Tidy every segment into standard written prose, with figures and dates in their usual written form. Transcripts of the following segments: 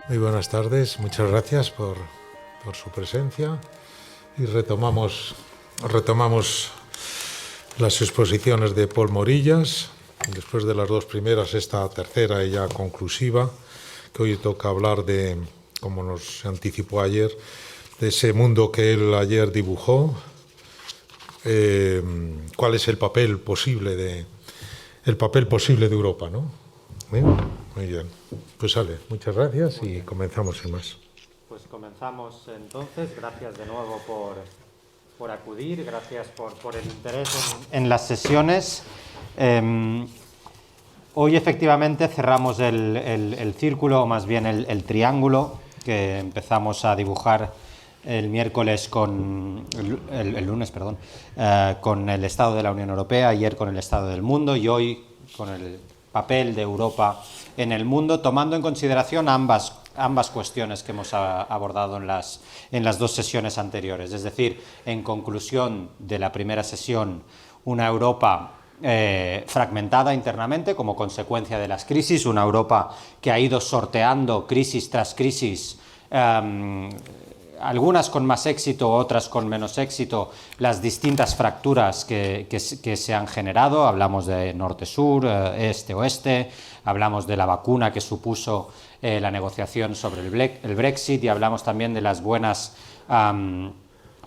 Muy buenas tardes, muchas gracias por su presencia y retomamos las exposiciones de Pol Morillas, después de las dos primeras, esta tercera y ya conclusiva, que hoy toca hablar de, como nos anticipó ayer, de ese mundo que él ayer dibujó, cuál es el papel posible de Europa, ¿no? Muy bien. Pues sale. Muchas gracias y comenzamos sin más. Pues comenzamos entonces. Gracias de nuevo por acudir, gracias por el interés en las sesiones. Hoy efectivamente cerramos el círculo, o más bien el triángulo, que empezamos a dibujar el miércoles el lunes, con el Estado de la Unión Europea, ayer con el Estado del mundo y hoy con el papel de Europa en el mundo, tomando en consideración ambas cuestiones que hemos abordado en las dos sesiones anteriores. Es decir, en conclusión de la primera sesión, una Europa fragmentada internamente como consecuencia de las crisis, una Europa que ha ido sorteando crisis tras crisis, algunas con más éxito, otras con menos éxito, las distintas fracturas que se han generado. Hablamos de norte-sur, este-oeste, hablamos de la vacuna que supuso la negociación sobre el Brexit y hablamos también de las buenas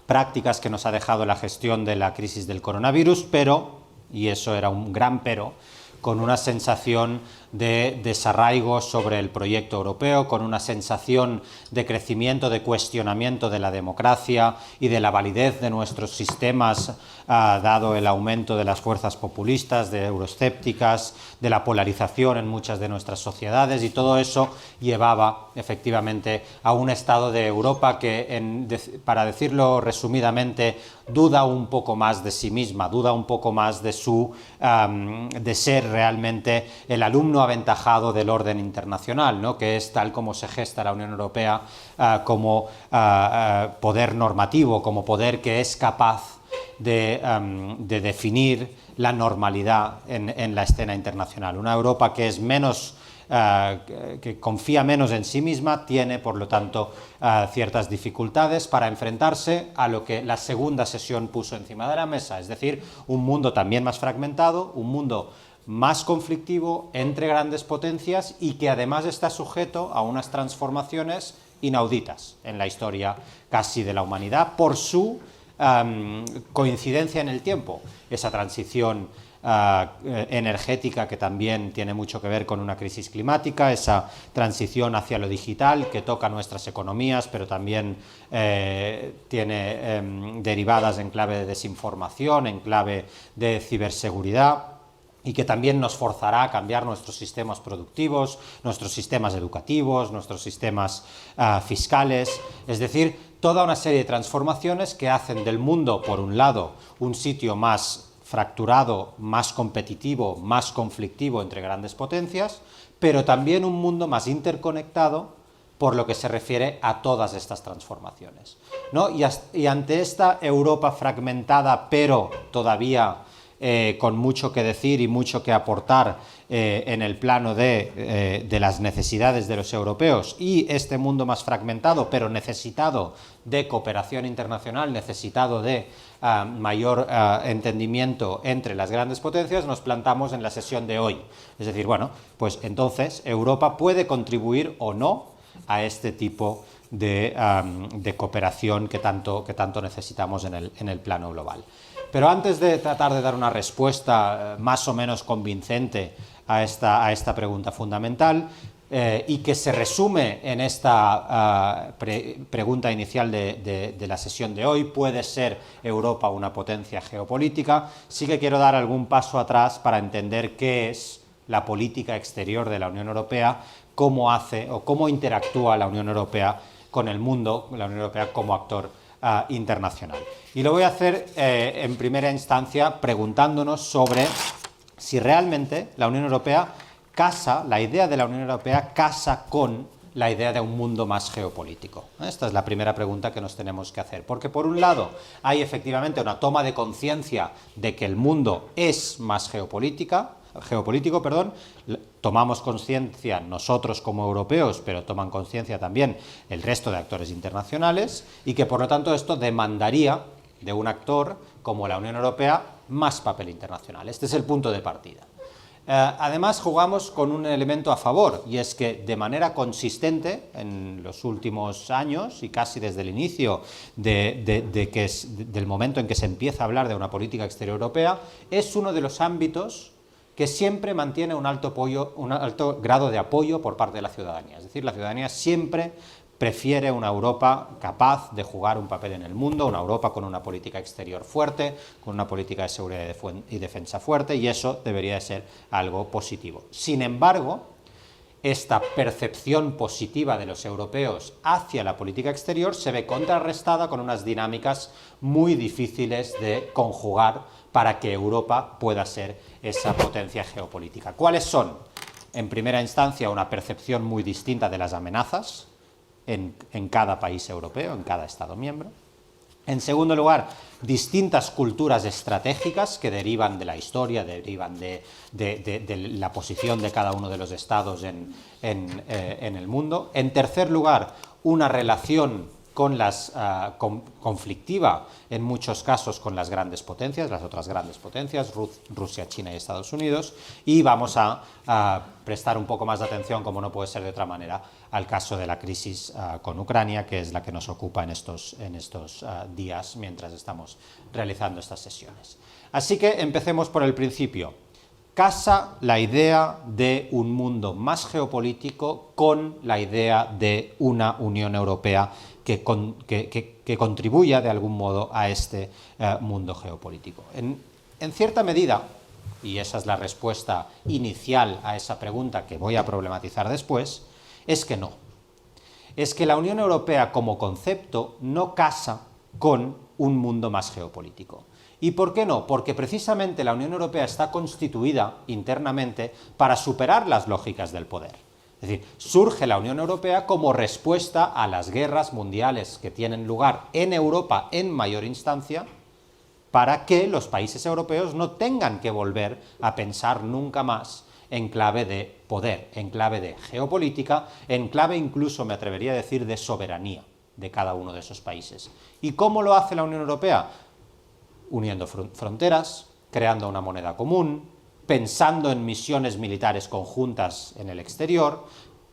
prácticas que nos ha dejado la gestión de la crisis del coronavirus, pero, y eso era un gran pero, con una sensación de desarraigo sobre el proyecto europeo, con una sensación de crecimiento, de cuestionamiento de la democracia y de la validez de nuestros sistemas, dado el aumento de las fuerzas populistas, de euroescépticas, de la polarización en muchas de nuestras sociedades, y todo eso llevaba efectivamente a un estado de Europa que, para decirlo resumidamente, duda un poco más de sí misma, duda un poco más de ser realmente el alumno aventajado del orden internacional, ¿no? Que es tal como se gesta la Unión Europea como poder normativo, como poder que es capaz de definir la normalidad en la escena internacional. Una Europa que es menos que confía menos en sí misma, tiene por lo tanto ciertas dificultades para enfrentarse a lo que la segunda sesión puso encima de la mesa, es decir, un mundo también más fragmentado, un mundo más conflictivo entre grandes potencias y que además está sujeto a unas transformaciones inauditas en la historia casi de la humanidad por su coincidencia en el tiempo, esa transición energética que también tiene mucho que ver con una crisis climática, esa transición hacia lo digital que toca nuestras economías, pero también tiene derivadas en clave de desinformación, en clave de ciberseguridad, y que también nos forzará a cambiar nuestros sistemas productivos, nuestros sistemas educativos, nuestros sistemas fiscales, es decir, toda una serie de transformaciones que hacen del mundo, por un lado, un sitio más fracturado, más competitivo, más conflictivo entre grandes potencias, pero también un mundo más interconectado por lo que se refiere a todas estas transformaciones, ¿no? Y ante esta Europa fragmentada, pero todavía con mucho que decir y mucho que aportar en el plano de las necesidades de los europeos, y este mundo más fragmentado, pero necesitado de cooperación internacional, necesitado de mayor entendimiento entre las grandes potencias, nos plantamos en la sesión de hoy. Es decir, bueno, pues entonces Europa puede contribuir o no a este tipo de cooperación que tanto necesitamos en el plano global. Pero antes de tratar de dar una respuesta más o menos convincente a esta pregunta fundamental, y que se resume en esta pregunta inicial de la sesión de hoy, ¿puede ser Europa una potencia geopolítica? Sí que quiero dar algún paso atrás para entender qué es la política exterior de la Unión Europea, cómo hace o cómo interactúa la Unión Europea con el mundo, la Unión Europea como actor internacional. Y lo voy a hacer en primera instancia preguntándonos sobre si realmente la Unión Europea la idea de la Unión Europea casa con la idea de un mundo más geopolítico. Esta es la primera pregunta que nos tenemos que hacer, porque por un lado hay efectivamente una toma de conciencia de que el mundo es más geopolítica, geopolítico, perdón, tomamos conciencia nosotros como europeos, pero toman conciencia también el resto de actores internacionales, y que por lo tanto esto demandaría de un actor como la Unión Europea más papel internacional. Este es el punto de partida. Además, jugamos con un elemento a favor, y es que de manera consistente en los últimos años y casi desde el inicio del momento en que se empieza a hablar de una política exterior europea, es uno de los ámbitos que siempre mantiene un alto grado de apoyo por parte de la ciudadanía. Es decir, la ciudadanía siempre prefiere una Europa capaz de jugar un papel en el mundo, una Europa con una política exterior fuerte, con una política de seguridad y defensa fuerte, y eso debería de ser algo positivo. Sin embargo, esta percepción positiva de los europeos hacia la política exterior se ve contrarrestada con unas dinámicas muy difíciles de conjugar para que Europa pueda ser esa potencia geopolítica. ¿Cuáles son? En primera instancia, una percepción muy distinta de las amenazas en cada país europeo, en cada Estado miembro. En segundo lugar, distintas culturas estratégicas que derivan de la historia, derivan de la posición de cada uno de los estados en el mundo. En tercer lugar, una relación conflictiva en muchos casos con las grandes potencias, las otras grandes potencias, Rusia, China y Estados Unidos, y vamos a prestar un poco más de atención, como no puede ser de otra manera, al caso de la crisis con Ucrania, que es la que nos ocupa en estos días mientras estamos realizando estas sesiones. Así que empecemos por el principio. Casa la idea de un mundo más geopolítico con la idea de una Unión Europea que contribuya de algún modo a este mundo geopolítico. En cierta medida, y esa es la respuesta inicial a esa pregunta que voy a problematizar después, es que no. Es que la Unión Europea como concepto no casa con un mundo más geopolítico. ¿Y por qué no? Porque precisamente la Unión Europea está constituida internamente para superar las lógicas del poder. Es decir, surge la Unión Europea como respuesta a las guerras mundiales que tienen lugar en Europa en mayor instancia, para que los países europeos no tengan que volver a pensar nunca más en clave de poder, en clave de geopolítica, en clave incluso, me atrevería a decir, de soberanía de cada uno de esos países. ¿Y cómo lo hace la Unión Europea? Uniendo fronteras, creando una moneda común, pensando en misiones militares conjuntas en el exterior,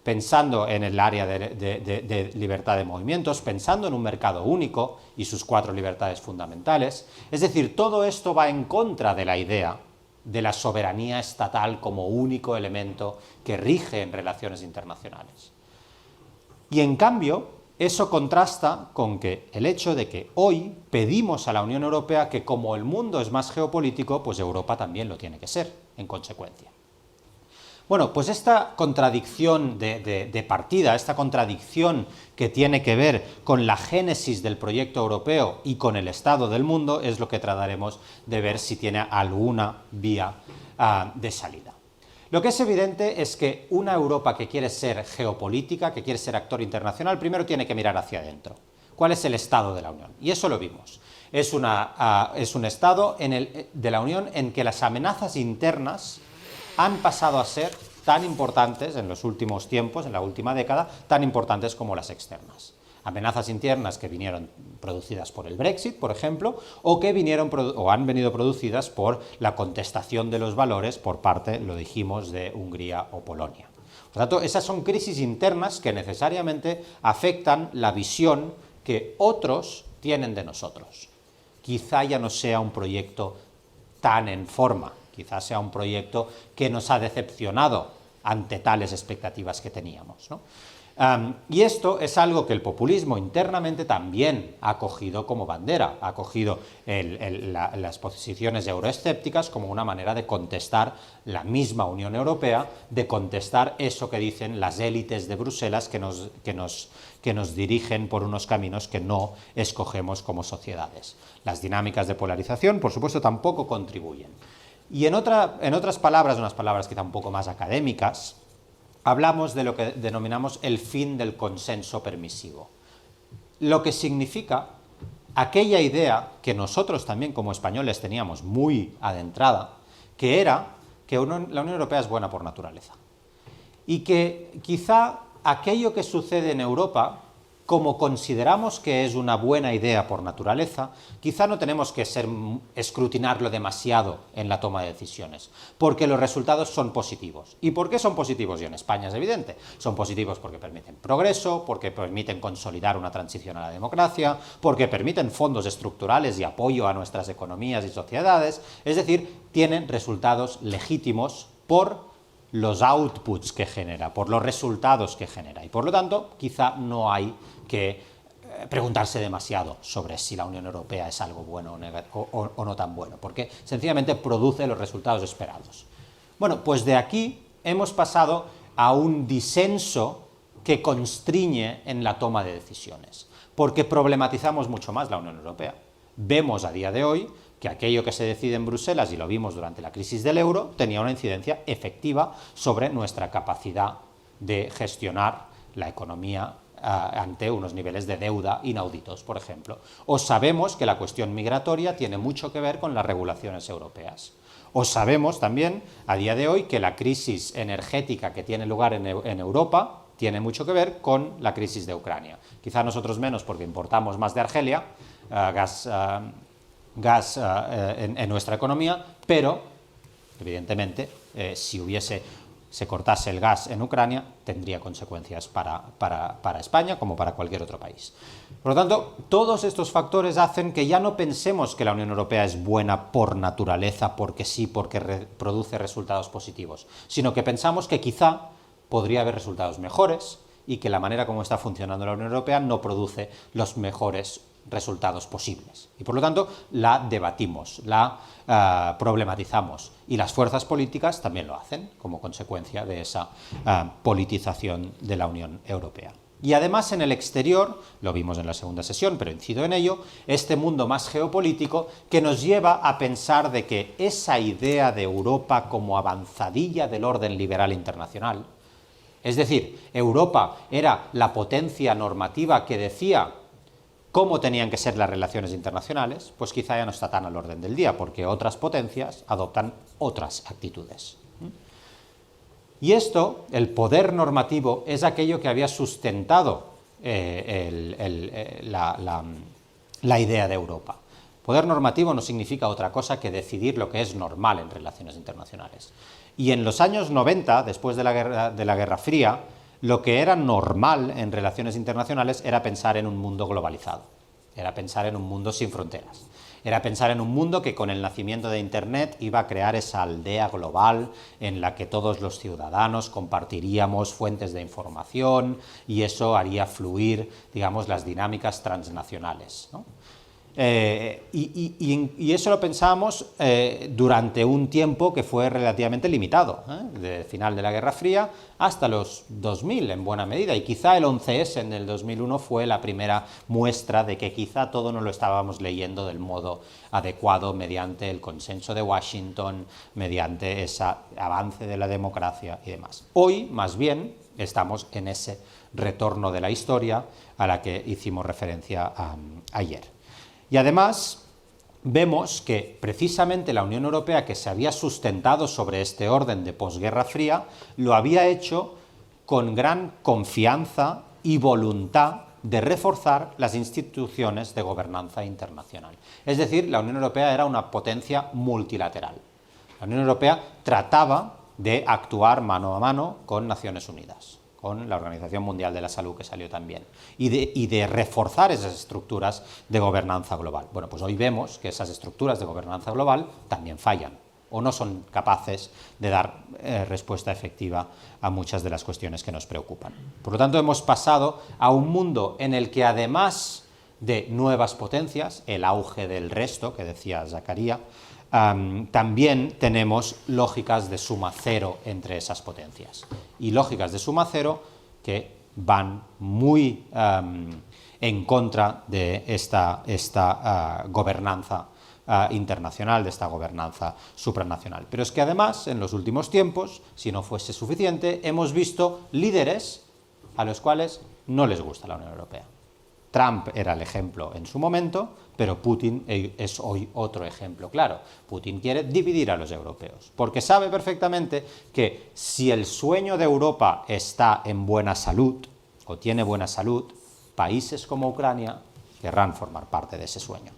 pensando en el área de libertad de movimientos, pensando en un mercado único y sus 4 libertades fundamentales. Es decir, todo esto va en contra de la idea de la soberanía estatal como único elemento que rige en relaciones internacionales. Y en cambio, eso contrasta con que el hecho de que hoy pedimos a la Unión Europea que, como el mundo es más geopolítico, pues Europa también lo tiene que ser, en consecuencia. Bueno, pues esta contradicción de partida, esta contradicción que tiene que ver con la génesis del proyecto europeo y con el estado del mundo, es lo que trataremos de ver si tiene alguna vía de salida. Lo que es evidente es que una Europa que quiere ser geopolítica, que quiere ser actor internacional, primero tiene que mirar hacia adentro. ¿Cuál es el estado de la Unión? Y eso lo vimos. Es un estado de la Unión en que las amenazas internas han pasado a ser tan importantes en los últimos tiempos, en la última década, tan importantes como las externas. Amenazas internas que vinieron producidas por el Brexit, por ejemplo, o que han venido producidas por la contestación de los valores por parte, lo dijimos, de Hungría o Polonia. Por tanto, esas son crisis internas que necesariamente afectan la visión que otros tienen de nosotros. Quizá ya no sea un proyecto tan en forma, quizá sea un proyecto que nos ha decepcionado ante tales expectativas que teníamos, ¿no? Y esto es algo que el populismo internamente también ha cogido como bandera, ha cogido las posiciones euroescépticas como una manera de contestar la misma Unión Europea, de contestar eso que dicen las élites de Bruselas que nos dirigen por unos caminos que no escogemos como sociedades. Las dinámicas de polarización, por supuesto, tampoco contribuyen. Y en otras palabras, unas palabras quizá un poco más académicas, hablamos de lo que denominamos el fin del consenso permisivo. Lo que significa aquella idea que nosotros también como españoles teníamos muy adentrada, que era que la Unión Europea es buena por naturaleza. Y que quizá aquello que sucede en Europa, como consideramos que es una buena idea por naturaleza, quizá no tenemos que escrutinarlo demasiado en la toma de decisiones, porque los resultados son positivos. ¿Y por qué son positivos? Y en España es evidente. Son positivos porque permiten progreso, porque permiten consolidar una transición a la democracia, porque permiten fondos estructurales y apoyo a nuestras economías y sociedades. Es decir, tienen resultados legítimos por los outputs que genera, por los resultados que genera. Y por lo tanto, quizá no hay que preguntarse demasiado sobre si la Unión Europea es algo bueno o no tan bueno, porque sencillamente produce los resultados esperados. Bueno, pues de aquí hemos pasado a un disenso que constriñe en la toma de decisiones, porque problematizamos mucho más la Unión Europea. Vemos a día de hoy que aquello que se decide en Bruselas, y lo vimos durante la crisis del euro, tenía una incidencia efectiva sobre nuestra capacidad de gestionar la economía ante unos niveles de deuda inauditos, por ejemplo. O sabemos que la cuestión migratoria tiene mucho que ver con las regulaciones europeas. O sabemos también, a día de hoy, que la crisis energética que tiene lugar en Europa tiene mucho que ver con la crisis de Ucrania. Quizá nosotros menos porque importamos más de Argelia, gas en nuestra economía, pero evidentemente si se cortase el gas en Ucrania tendría consecuencias para España como para cualquier otro país. Por lo tanto, todos estos factores hacen que ya no pensemos que la Unión Europea es buena por naturaleza, porque sí, porque produce resultados positivos, sino que pensamos que quizá podría haber resultados mejores y que la manera como está funcionando la Unión Europea no produce los mejores resultados posibles. Y por lo tanto la debatimos, la problematizamos, y las fuerzas políticas también lo hacen como consecuencia de esa politización de la Unión Europea. Y además en el exterior, lo vimos en la segunda sesión, pero incido en ello, este mundo más geopolítico que nos lleva a pensar de que esa idea de Europa como avanzadilla del orden liberal internacional, es decir, Europa era la potencia normativa que decía cómo tenían que ser las relaciones internacionales, pues quizá ya no está tan al orden del día, porque otras potencias adoptan otras actitudes. Y esto, el poder normativo, es aquello que había sustentado la idea de Europa. Poder normativo no significa otra cosa que decidir lo que es normal en relaciones internacionales. Y en los años 90, después de la Guerra Fría, lo que era normal en relaciones internacionales era pensar en un mundo globalizado, era pensar en un mundo sin fronteras, era pensar en un mundo que con el nacimiento de Internet iba a crear esa aldea global en la que todos los ciudadanos compartiríamos fuentes de información y eso haría fluir, digamos, las dinámicas transnacionales, ¿no? Y eso lo pensábamos durante un tiempo que fue relativamente limitado, del final de la Guerra Fría hasta los 2000 en buena medida, y quizá el 11S en el 2001 fue la primera muestra de que quizá todo no lo estábamos leyendo del modo adecuado mediante el consenso de Washington, mediante ese avance de la democracia y demás. Hoy, más bien, estamos en ese retorno de la historia a la que hicimos referencia ayer. Y además vemos que precisamente la Unión Europea, que se había sustentado sobre este orden de posguerra fría, lo había hecho con gran confianza y voluntad de reforzar las instituciones de gobernanza internacional. Es decir, la Unión Europea era una potencia multilateral. La Unión Europea trataba de actuar mano a mano con Naciones Unidas, con la Organización Mundial de la Salud, que salió también, y de reforzar esas estructuras de gobernanza global. Bueno, pues hoy vemos que esas estructuras de gobernanza global también fallan, o no son capaces de dar respuesta efectiva a muchas de las cuestiones que nos preocupan. Por lo tanto, hemos pasado a un mundo en el que, además de nuevas potencias, el auge del resto, que decía Zakaria, también tenemos lógicas de suma cero entre esas potencias, y lógicas de suma cero que van muy en contra de esta gobernanza internacional, de esta gobernanza supranacional. Pero es que además, en los últimos tiempos, si no fuese suficiente, hemos visto líderes a los cuales no les gusta la Unión Europea. Trump era el ejemplo en su momento, pero Putin es hoy otro ejemplo claro. Putin quiere dividir a los europeos, porque sabe perfectamente que si el sueño de Europa está en buena salud, o tiene buena salud, países como Ucrania querrán formar parte de ese sueño.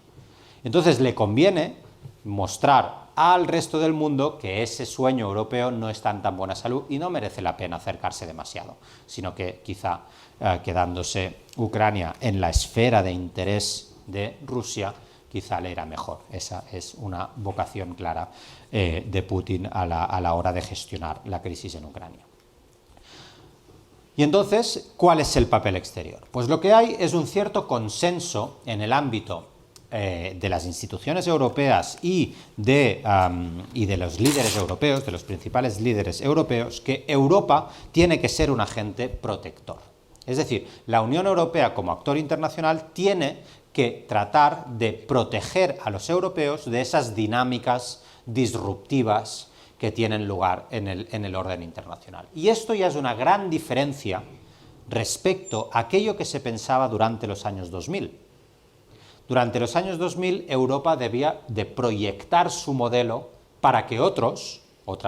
Entonces le conviene mostrar al resto del mundo que ese sueño europeo no está en tan buena salud y no merece la pena acercarse demasiado, sino que quizá quedándose Ucrania en la esfera de interés de Rusia, quizá le irá mejor. Esa es una vocación clara de Putin a la hora de gestionar la crisis en Ucrania. Y entonces, ¿cuál es el papel exterior? Pues lo que hay es un cierto consenso en el ámbito de las instituciones europeas y de los líderes europeos, de los principales líderes europeos, que Europa tiene que ser un agente protector. Es decir, la Unión Europea como actor internacional tiene que tratar de proteger a los europeos de esas dinámicas disruptivas que tienen lugar en el orden internacional. Y esto ya es una gran diferencia respecto a aquello que se pensaba durante los años 2000. Durante los años 2000, Europa debía de proyectar su modelo para que otras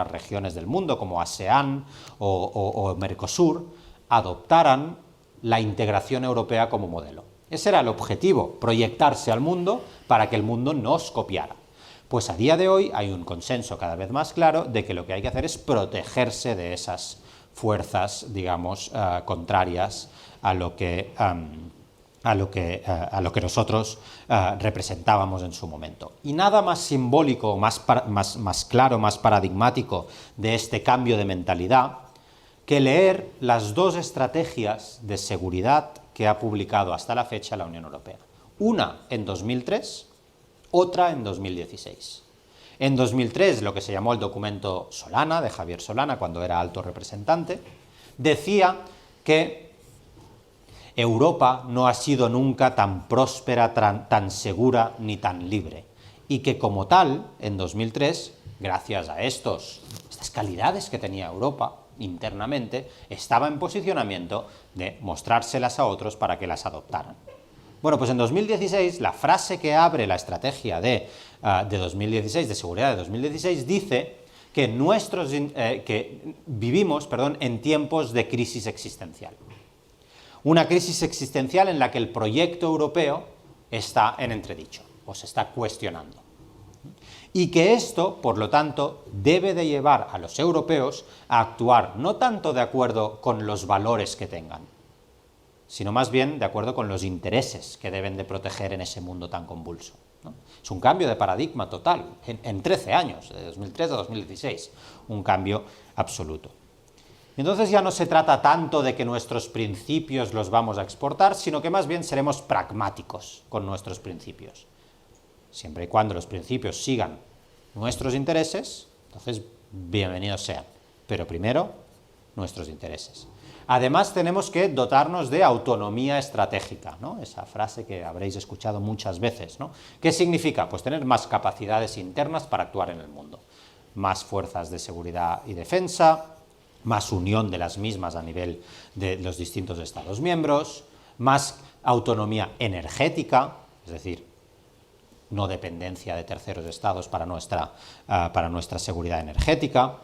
regiones del mundo, como ASEAN o Mercosur, adoptaran la integración europea como modelo. Ese era el objetivo, proyectarse al mundo para que el mundo nos copiara. Pues a día de hoy hay un consenso cada vez más claro de que lo que hay que hacer es protegerse de esas fuerzas, digamos, contrarias a lo que nosotros representábamos en su momento. Y nada más simbólico, más claro, más paradigmático de este cambio de mentalidad que leer las dos estrategias de seguridad que ha publicado hasta la fecha la Unión Europea. Una en 2003, otra en 2016. En 2003, lo que se llamó el documento Solana, de Javier Solana, cuando era alto representante, decía que Europa no ha sido nunca tan próspera, tan segura ni tan libre, y que como tal, en 2003, gracias a estas calidades que tenía Europa internamente, estaba en posicionamiento de mostrárselas a otros para que las adoptaran. Bueno, pues en 2016, la frase que abre la estrategia de 2016, de seguridad de 2016, dice que vivimos en tiempos de crisis existencial. Una crisis existencial en la que el proyecto europeo está en entredicho, o se está cuestionando. Y que esto, por lo tanto, debe de llevar a los europeos a actuar no tanto de acuerdo con los valores que tengan, sino más bien de acuerdo con los intereses que deben de proteger en ese mundo tan convulso, ¿no? Es un cambio de paradigma total, en 13 años, de 2003 a 2016, un cambio absoluto. Entonces ya no se trata tanto de que nuestros principios los vamos a exportar, sino que más bien seremos pragmáticos con nuestros principios. Siempre y cuando los principios sigan nuestros intereses, entonces bienvenidos sean, pero primero nuestros intereses. Además tenemos que dotarnos de autonomía estratégica, ¿no? Esa frase que habréis escuchado muchas veces, ¿no? ¿Qué significa? Pues tener más capacidades internas para actuar en el mundo, más fuerzas de seguridad y defensa, más unión de las mismas a nivel de los distintos Estados miembros, más autonomía energética, es decir, no dependencia de terceros estados para nuestra seguridad energética,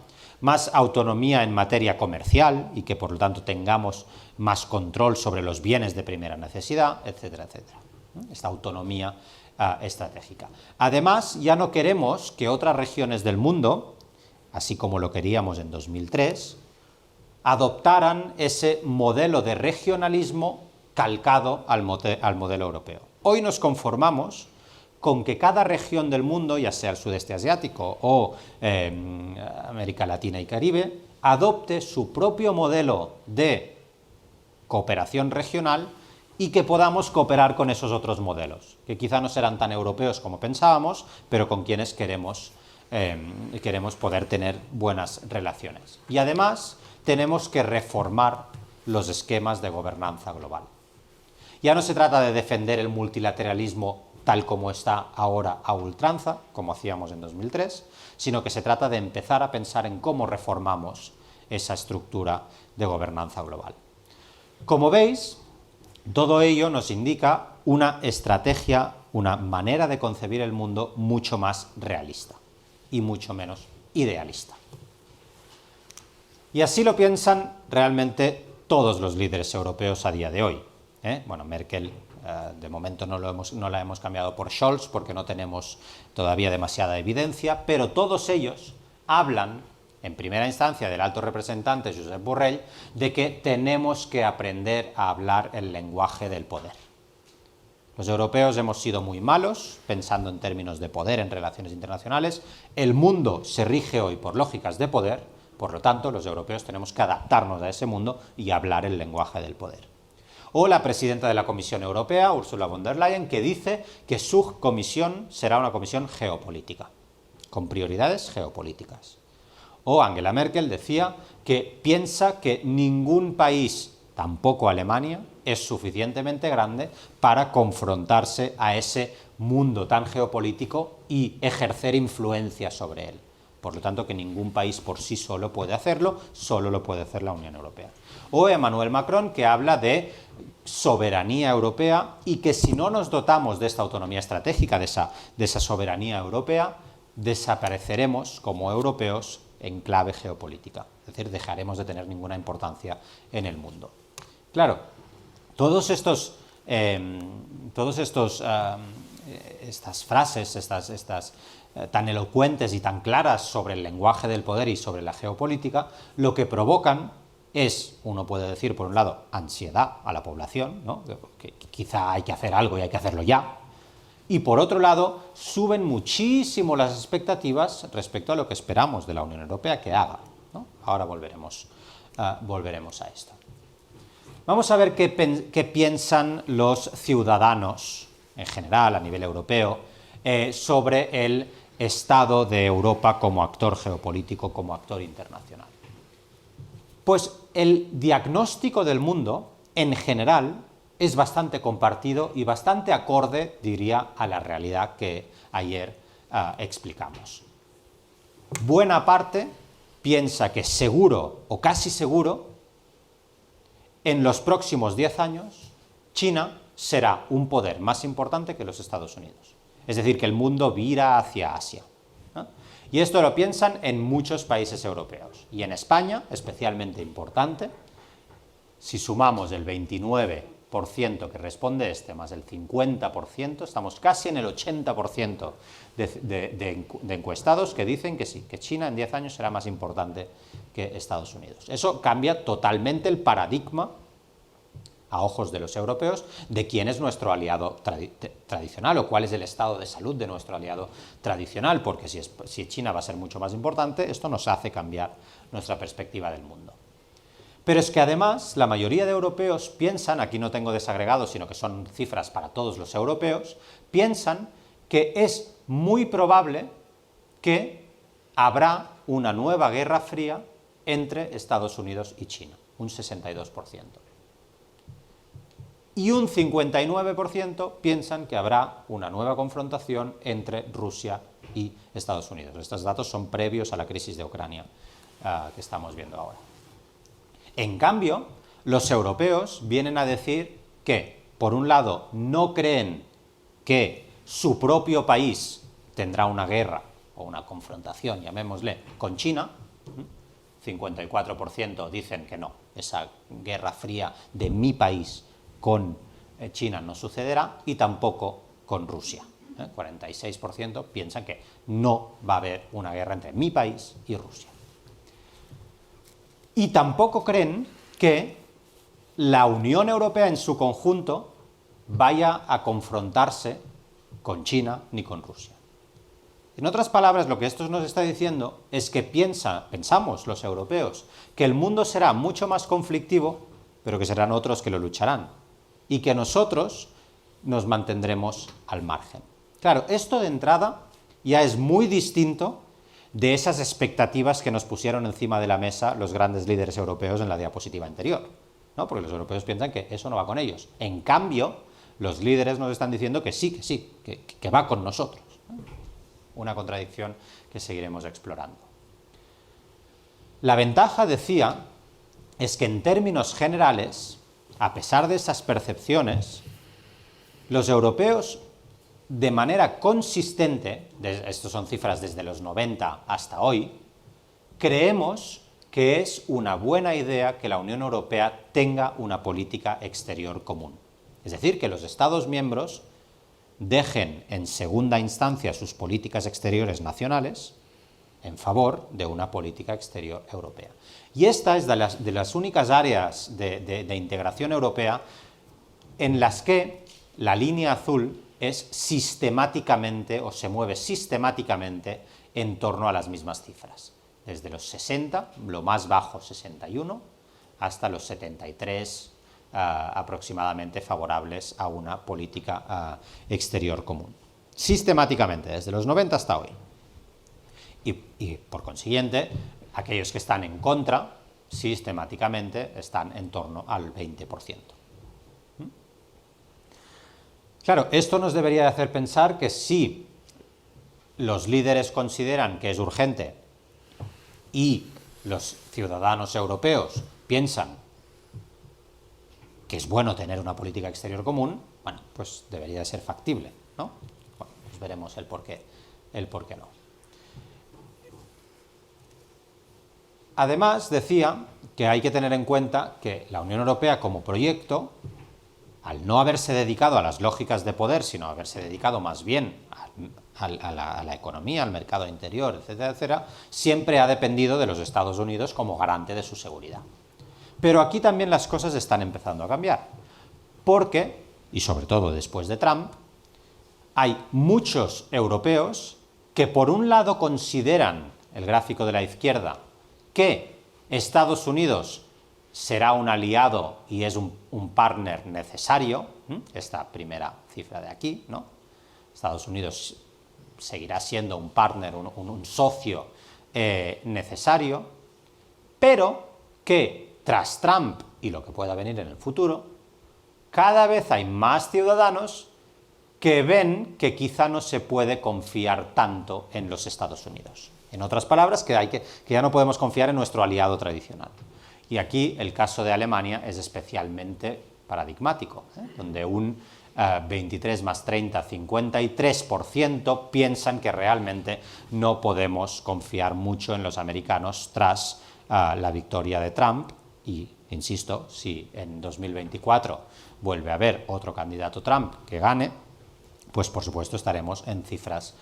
más autonomía en materia comercial y que por lo tanto tengamos más control sobre los bienes de primera necesidad, etcétera, etcétera. Esta autonomía estratégica. Además, ya no queremos que otras regiones del mundo, así como lo queríamos en 2003, adoptaran ese modelo de regionalismo calcado al modelo europeo. Hoy nos conformamos con que cada región del mundo, ya sea el sudeste asiático o América Latina y Caribe, adopte su propio modelo de cooperación regional y que podamos cooperar con esos otros modelos, que quizá no serán tan europeos como pensábamos, pero con quienes queremos poder tener buenas relaciones. Y además tenemos que reformar los esquemas de gobernanza global. Ya no se trata de defender el multilateralismo tal como está ahora a ultranza, como hacíamos en 2003, sino que se trata de empezar a pensar en cómo reformamos esa estructura de gobernanza global. Como veis, Todo ello nos indica una estrategia, una manera de concebir el mundo mucho más realista y mucho menos idealista. Y así lo piensan realmente todos los líderes europeos a día de hoy. Bueno, Merkel de momento no la hemos cambiado por Scholz porque no tenemos todavía demasiada evidencia, pero todos ellos hablan, en primera instancia del alto representante Josep Borrell, de que tenemos que aprender a hablar el lenguaje del poder. Los europeos hemos sido muy malos pensando en términos de poder en relaciones internacionales. El mundo se rige hoy por lógicas de poder, por lo tanto, los europeos tenemos que adaptarnos a ese mundo y hablar el lenguaje del poder. O la presidenta de la Comisión Europea, Ursula von der Leyen, que dice que su comisión será una comisión geopolítica, con prioridades geopolíticas. O Angela Merkel decía que piensa que ningún país, tampoco Alemania, es suficientemente grande para confrontarse a ese mundo tan geopolítico y ejercer influencia sobre él. Por lo tanto, que ningún país por sí solo puede hacerlo, solo lo puede hacer la Unión Europea. O Emmanuel Macron, que habla de soberanía europea y que si no nos dotamos de esta autonomía estratégica, de esa soberanía europea, desapareceremos como europeos en clave geopolítica. Es decir, dejaremos de tener ninguna importancia en el mundo. Claro, estas frases, tan elocuentes y tan claras sobre el lenguaje del poder y sobre la geopolítica, lo que provocan es, uno puede decir, por un lado, ansiedad a la población, ¿no? Que quizá hay que hacer algo y hay que hacerlo ya, y por otro lado, suben muchísimo las expectativas respecto a lo que esperamos de la Unión Europea que haga, ¿no? Ahora volveremos a esto. Vamos a ver qué piensan los ciudadanos, en general, a nivel europeo, sobre el estado de Europa como actor geopolítico, como actor internacional. Pues el diagnóstico del mundo, en general, es bastante compartido y bastante acorde, diría, a la realidad que ayer explicamos. Buena parte piensa que seguro o casi seguro, en los próximos 10 años, China será un poder más importante que los Estados Unidos. Es decir, que el mundo vira hacia Asia, ¿no? Y esto lo piensan en muchos países europeos. Y en España, especialmente importante, si sumamos el 29% que responde más el 50%, estamos casi en el 80% de encuestados que dicen que sí, que China en 10 años será más importante que Estados Unidos. Eso cambia totalmente el paradigma, a ojos de los europeos, de quién es nuestro aliado tradicional o cuál es el estado de salud de nuestro aliado tradicional, porque si China va a ser mucho más importante, esto nos hace cambiar nuestra perspectiva del mundo. Pero es que además la mayoría de europeos piensan, aquí no tengo desagregados, sino que son cifras para todos los europeos, piensan que es muy probable que habrá una nueva guerra fría entre Estados Unidos y China, un 62%. Y un 59% piensan que habrá una nueva confrontación entre Rusia y Estados Unidos. Estos datos son previos a la crisis de Ucrania que estamos viendo ahora. En cambio, los europeos vienen a decir que, por un lado, no creen que su propio país tendrá una guerra o una confrontación, llamémosle, con China. 54% dicen que no, esa guerra fría de mi país con China no sucederá, y tampoco con Rusia. 46% piensan que no va a haber una guerra entre mi país y Rusia. Y tampoco creen que la Unión Europea en su conjunto vaya a confrontarse con China ni con Rusia. En otras palabras, lo que esto nos está diciendo es que pensamos los europeos que el mundo será mucho más conflictivo, pero que serán otros que lo lucharán, y que nosotros nos mantendremos al margen. Claro, esto de entrada ya es muy distinto de esas expectativas que nos pusieron encima de la mesa los grandes líderes europeos en la diapositiva anterior, ¿no? Porque los europeos piensan que eso no va con ellos. En cambio, los líderes nos están diciendo que sí, que va con nosotros, ¿no? Una contradicción que seguiremos explorando. La ventaja, decía, es que en términos generales a pesar de esas percepciones, los europeos, de manera consistente, estos son cifras desde los 90 hasta hoy, creemos que es una buena idea que la Unión Europea tenga una política exterior común. Es decir, que los Estados miembros dejen en segunda instancia sus políticas exteriores nacionales en favor de una política exterior europea. Y esta es de las únicas áreas de integración europea en las que la línea azul es sistemáticamente, o se mueve sistemáticamente, en torno a las mismas cifras. Desde los 60, lo más bajo 61, hasta los 73 aproximadamente favorables a una política exterior común. Sistemáticamente, desde los 90 hasta hoy. Y por consiguiente, aquellos que están en contra, sistemáticamente, están en torno al 20%. Claro, esto nos debería hacer pensar que si los líderes consideran que es urgente y los ciudadanos europeos piensan que es bueno tener una política exterior común, bueno, pues debería de ser factible, ¿no? Bueno, pues veremos el por qué no. Además, decía que hay que tener en cuenta que la Unión Europea como proyecto, al no haberse dedicado a las lógicas de poder, sino haberse dedicado más bien a la economía, al mercado interior, etcétera, etcétera, siempre ha dependido de los Estados Unidos como garante de su seguridad. Pero aquí también las cosas están empezando a cambiar, porque, y sobre todo después de Trump, hay muchos europeos que por un lado consideran, el gráfico de la izquierda, que Estados Unidos será un aliado y es un partner necesario, esta primera cifra de aquí, ¿no? Estados Unidos seguirá siendo un partner, un socio necesario, pero que tras Trump y lo que pueda venir en el futuro, cada vez hay más ciudadanos que ven que quizá no se puede confiar tanto en los Estados Unidos. En otras palabras, que ya no podemos confiar en nuestro aliado tradicional. Y aquí el caso de Alemania es especialmente paradigmático, donde un 23 más 30, 53% piensan que realmente no podemos confiar mucho en los americanos tras la victoria de Trump. Y, insisto, si en 2024 vuelve a haber otro candidato Trump que gane, pues por supuesto estaremos en cifras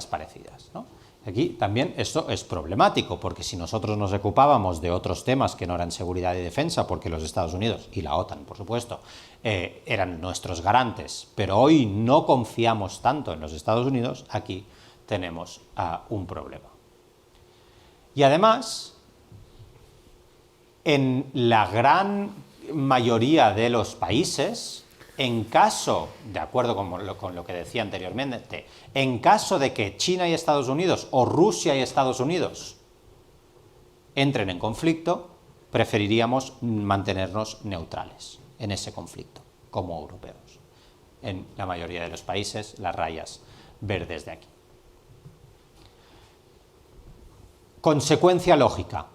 parecidas, ¿no? Aquí también esto es problemático, porque si nosotros nos ocupábamos de otros temas que no eran seguridad y defensa, porque los Estados Unidos y la OTAN, por supuesto, eran nuestros garantes, pero hoy no confiamos tanto en los Estados Unidos, aquí tenemos un problema. Y además, en la gran mayoría de los países, en caso, de acuerdo con lo que decía anteriormente, en caso de que China y Estados Unidos o Rusia y Estados Unidos entren en conflicto, preferiríamos mantenernos neutrales en ese conflicto, como europeos. En la mayoría de los países, las rayas verdes de aquí. Consecuencia lógica.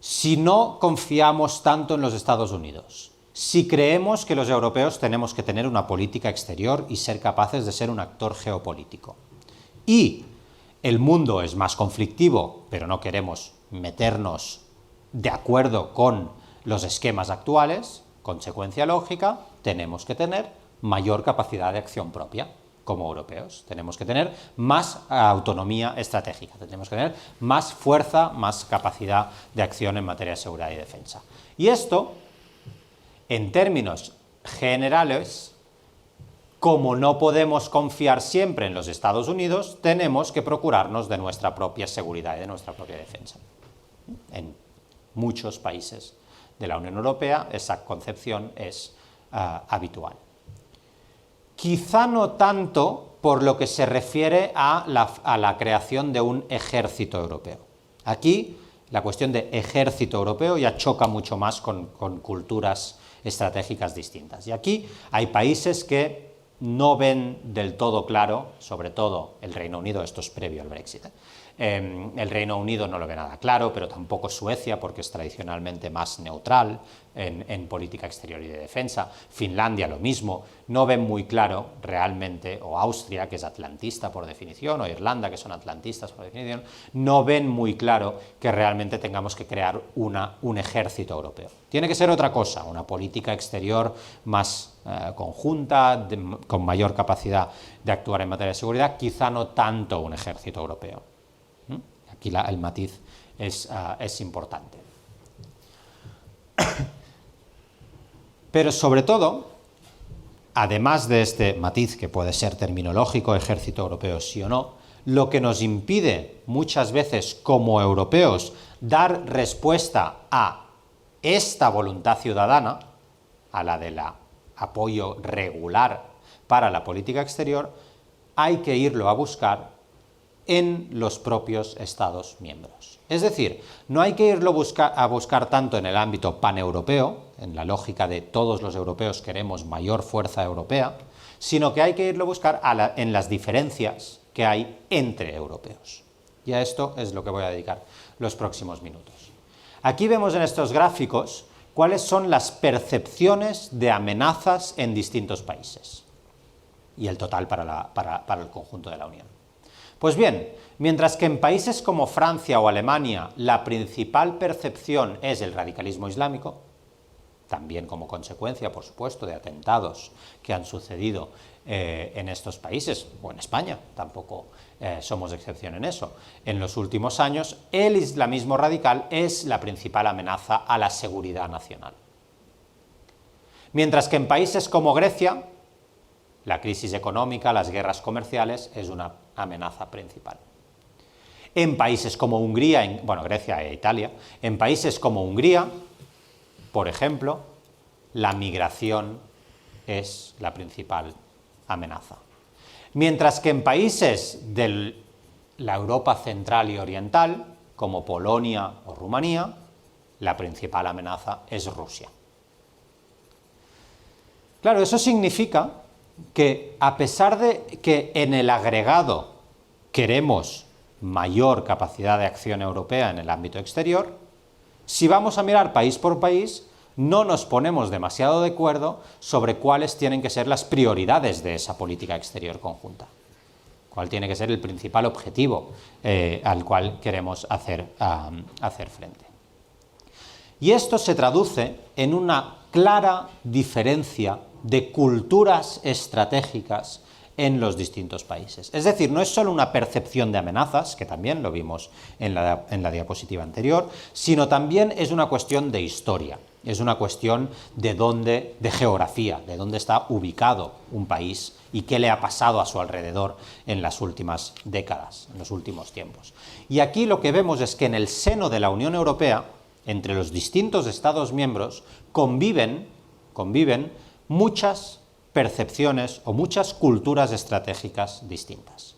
Si no confiamos tanto en los Estados Unidos, si creemos que los europeos tenemos que tener una política exterior y ser capaces de ser un actor geopolítico, y el mundo es más conflictivo, pero no queremos meternos de acuerdo con los esquemas actuales, consecuencia lógica, tenemos que tener mayor capacidad de acción propia como europeos, tenemos que tener más autonomía estratégica, tenemos que tener más fuerza, más capacidad de acción en materia de seguridad y defensa. Y esto, en términos generales, como no podemos confiar siempre en los Estados Unidos, tenemos que procurarnos de nuestra propia seguridad y de nuestra propia defensa. En muchos países de la Unión Europea esa concepción es habitual. Quizá no tanto por lo que se refiere a la creación de un ejército europeo. Aquí la cuestión de ejército europeo ya choca mucho más con culturas estratégicas distintas. Y aquí hay países que no ven del todo claro, sobre todo el Reino Unido, esto es previo al Brexit, El Reino Unido no lo ve nada claro, pero tampoco Suecia, porque es tradicionalmente más neutral en política exterior y de defensa. Finlandia lo mismo, no ven muy claro realmente, o Austria, que es atlantista por definición, o Irlanda, que son atlantistas por definición, no ven muy claro que realmente tengamos que crear un ejército europeo. Tiene que ser otra cosa, una política exterior más conjunta, con mayor capacidad de actuar en materia de seguridad, quizá no tanto un ejército europeo. Aquí el matiz es importante. Pero sobre todo, además de este matiz que puede ser terminológico, ejército europeo sí o no, lo que nos impide muchas veces como europeos dar respuesta a esta voluntad ciudadana, a la del apoyo regular para la política exterior, hay que irlo a buscar en los propios Estados miembros. Es decir, no hay que irlo a buscar tanto en el ámbito paneuropeo, en la lógica de todos los europeos queremos mayor fuerza europea, sino que hay que irlo a buscar en las diferencias que hay entre europeos. Y a esto es lo que voy a dedicar los próximos minutos. Aquí vemos en estos gráficos cuáles son las percepciones de amenazas en distintos países y el total para el conjunto de la Unión. Pues bien, mientras que en países como Francia o Alemania la principal percepción es el radicalismo islámico, también como consecuencia, por supuesto, de atentados que han sucedido en estos países, o en España, tampoco somos excepción en eso. En los últimos años, el islamismo radical es la principal amenaza a la seguridad nacional. Mientras que en países como Grecia, la crisis económica, las guerras comerciales, es una amenaza principal. En países como Hungría, Grecia e Italia, en países como Hungría, por ejemplo, la migración es la principal amenaza. Mientras que en países de la Europa central y oriental, como Polonia o Rumanía, la principal amenaza es Rusia. Claro, eso significa que a pesar de que en el agregado queremos mayor capacidad de acción europea en el ámbito exterior, si vamos a mirar país por país, no nos ponemos demasiado de acuerdo sobre cuáles tienen que ser las prioridades de esa política exterior conjunta, cuál tiene que ser el principal objetivo al cual queremos hacer frente. Y esto se traduce en una clara diferencia de culturas estratégicas en los distintos países. Es decir, no es solo una percepción de amenazas, que también lo vimos en la diapositiva anterior, sino también es una cuestión de historia, es una cuestión de geografía, de dónde está ubicado un país y qué le ha pasado a su alrededor en las últimas décadas, en los últimos tiempos. Y aquí lo que vemos es que en el seno de la Unión Europea, entre los distintos Estados miembros, conviven muchas percepciones o muchas culturas estratégicas distintas.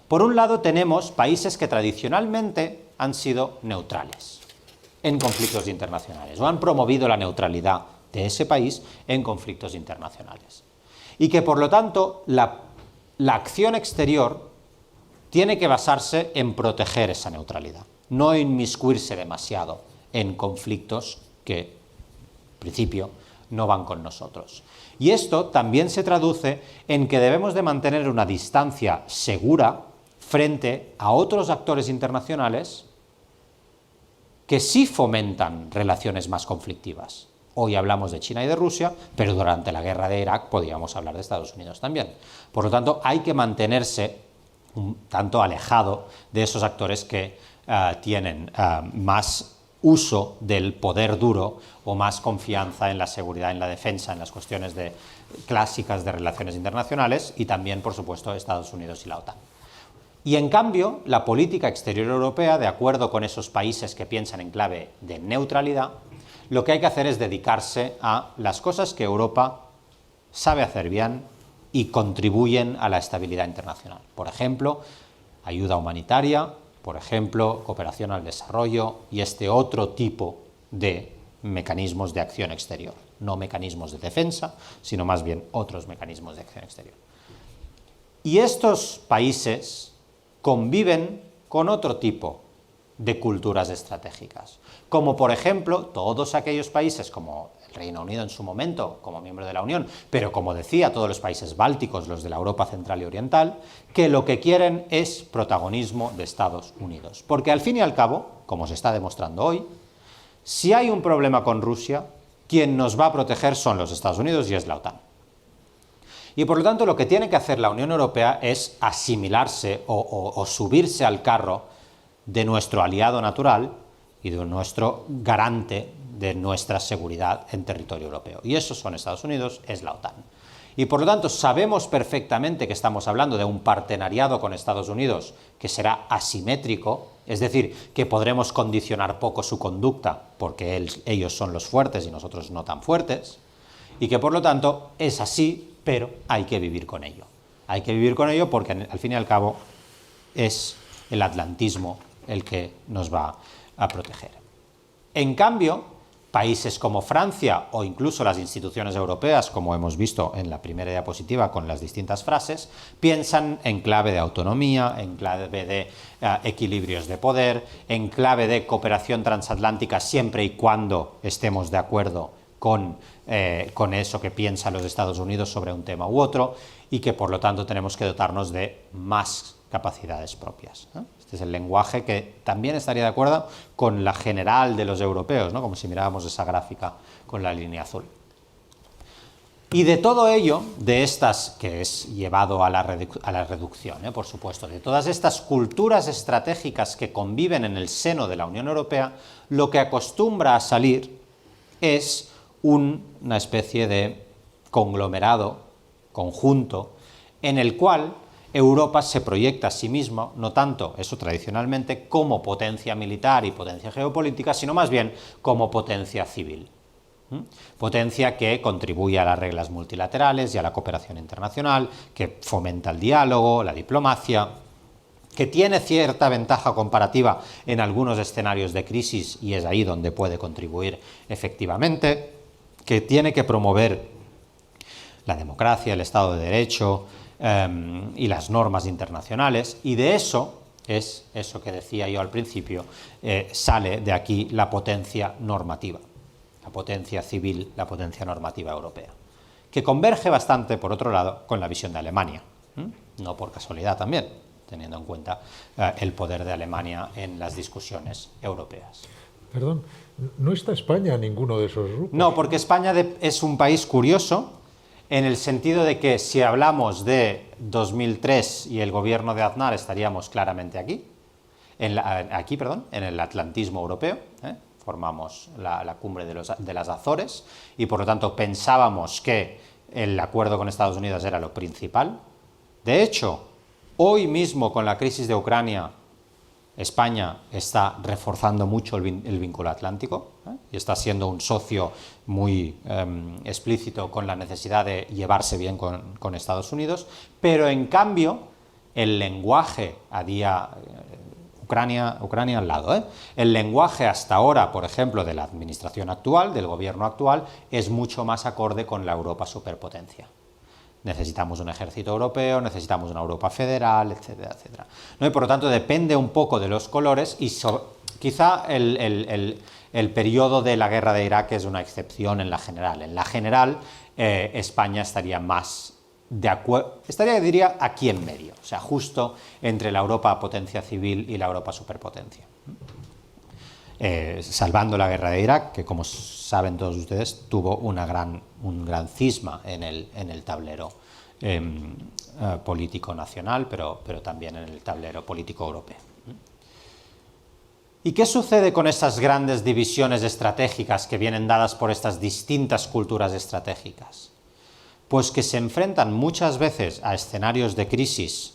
Por un lado tenemos países que tradicionalmente han sido neutrales en conflictos internacionales o han promovido la neutralidad de ese país en conflictos internacionales y que por lo tanto la acción exterior tiene que basarse en proteger esa neutralidad, no inmiscuirse demasiado en conflictos que en principio no van con nosotros. Y esto también se traduce en que debemos de mantener una distancia segura frente a otros actores internacionales que sí fomentan relaciones más conflictivas. Hoy hablamos de China y de Rusia, pero durante la guerra de Irak podíamos hablar de Estados Unidos también. Por lo tanto, hay que mantenerse un tanto alejado de esos actores que tienen más uso del poder duro o más confianza en la seguridad, en la defensa, en las cuestiones clásicas de relaciones internacionales y también, por supuesto, Estados Unidos y la OTAN. Y en cambio, la política exterior europea, de acuerdo con esos países que piensan en clave de neutralidad, lo que hay que hacer es dedicarse a las cosas que Europa sabe hacer bien y contribuyen a la estabilidad internacional. Por ejemplo, ayuda humanitaria, por ejemplo, cooperación al desarrollo y este otro tipo de mecanismos de acción exterior. No mecanismos de defensa, sino más bien otros mecanismos de acción exterior. Y estos países conviven con otro tipo de culturas estratégicas, como por ejemplo todos aquellos países como el Reino Unido en su momento, como miembro de la Unión, pero como decía, todos los países bálticos, los de la Europa central y oriental, que lo que quieren es protagonismo de Estados Unidos. Porque al fin y al cabo, como se está demostrando hoy, si hay un problema con Rusia, quien nos va a proteger son los Estados Unidos y es la OTAN. Y por lo tanto lo que tiene que hacer la Unión Europea es asimilarse o subirse al carro de nuestro aliado natural y de nuestro garante de nuestra seguridad en territorio europeo. Y esos son Estados Unidos, es la OTAN. Y por lo tanto sabemos perfectamente que estamos hablando de un partenariado con Estados Unidos que será asimétrico, es decir, que podremos condicionar poco su conducta porque ellos son los fuertes y nosotros no tan fuertes, y que por lo tanto es así, pero hay que vivir con ello. Hay que vivir con ello porque al fin y al cabo es el atlantismo el que nos va a proteger. En cambio, países como Francia o incluso las instituciones europeas, como hemos visto en la primera diapositiva con las distintas frases, piensan en clave de autonomía, en clave de equilibrios de poder, en clave de cooperación transatlántica siempre y cuando estemos de acuerdo con eso que piensan los Estados Unidos sobre un tema u otro, y que por lo tanto tenemos que dotarnos de más capacidades propias, ¿no? Este es el lenguaje que también estaría de acuerdo con la general de los europeos, ¿no? Como si miráramos esa gráfica con la línea azul. Y de todo ello, de estas, que es llevado a la reducción, por supuesto, de todas estas culturas estratégicas que conviven en el seno de la Unión Europea, lo que acostumbra a salir es una especie de conglomerado, conjunto, en el cual Europa se proyecta a sí misma, no tanto, eso tradicionalmente, como potencia militar y potencia geopolítica, sino más bien como potencia civil. Potencia que contribuye a las reglas multilaterales y a la cooperación internacional, que fomenta el diálogo, la diplomacia, que tiene cierta ventaja comparativa en algunos escenarios de crisis y es ahí donde puede contribuir efectivamente, que tiene que promover la democracia, el Estado de Derecho y las normas internacionales, y de eso es eso que decía yo al principio, sale de aquí la potencia normativa, la potencia civil, la potencia normativa europea, que converge bastante, por otro lado, con la visión de Alemania, no por casualidad también, teniendo en cuenta el poder de Alemania en las discusiones europeas. Perdón, ¿no está España en ninguno de esos grupos? No, porque España es un país curioso, en el sentido de que si hablamos de 2003 y el gobierno de Aznar estaríamos claramente aquí, en el atlantismo europeo, formamos la cumbre de las Azores y por lo tanto pensábamos que el acuerdo con Estados Unidos era lo principal. De hecho, hoy mismo con la crisis de Ucrania, España está reforzando mucho el vínculo atlántico y está siendo un socio muy explícito con la necesidad de llevarse bien con Estados Unidos, pero en cambio el lenguaje Ucrania al lado, el lenguaje hasta ahora, por ejemplo, de la administración actual, del gobierno actual, es mucho más acorde con la Europa superpotencia. Necesitamos un ejército europeo, necesitamos una Europa federal, etcétera, etcétera, ¿no? Y por lo tanto depende un poco de los colores y quizá el periodo de la guerra de Irak es una excepción en la general. En la general España estaría más de acuerdo, diría, aquí en medio, o sea, justo entre la Europa potencia civil y la Europa superpotencia. Salvando la guerra de Irak, que como saben todos ustedes, tuvo un gran cisma en el tablero político nacional, pero también en el tablero político europeo. ¿Y qué sucede con estas grandes divisiones estratégicas que vienen dadas por estas distintas culturas estratégicas? Pues que se enfrentan muchas veces a escenarios de crisis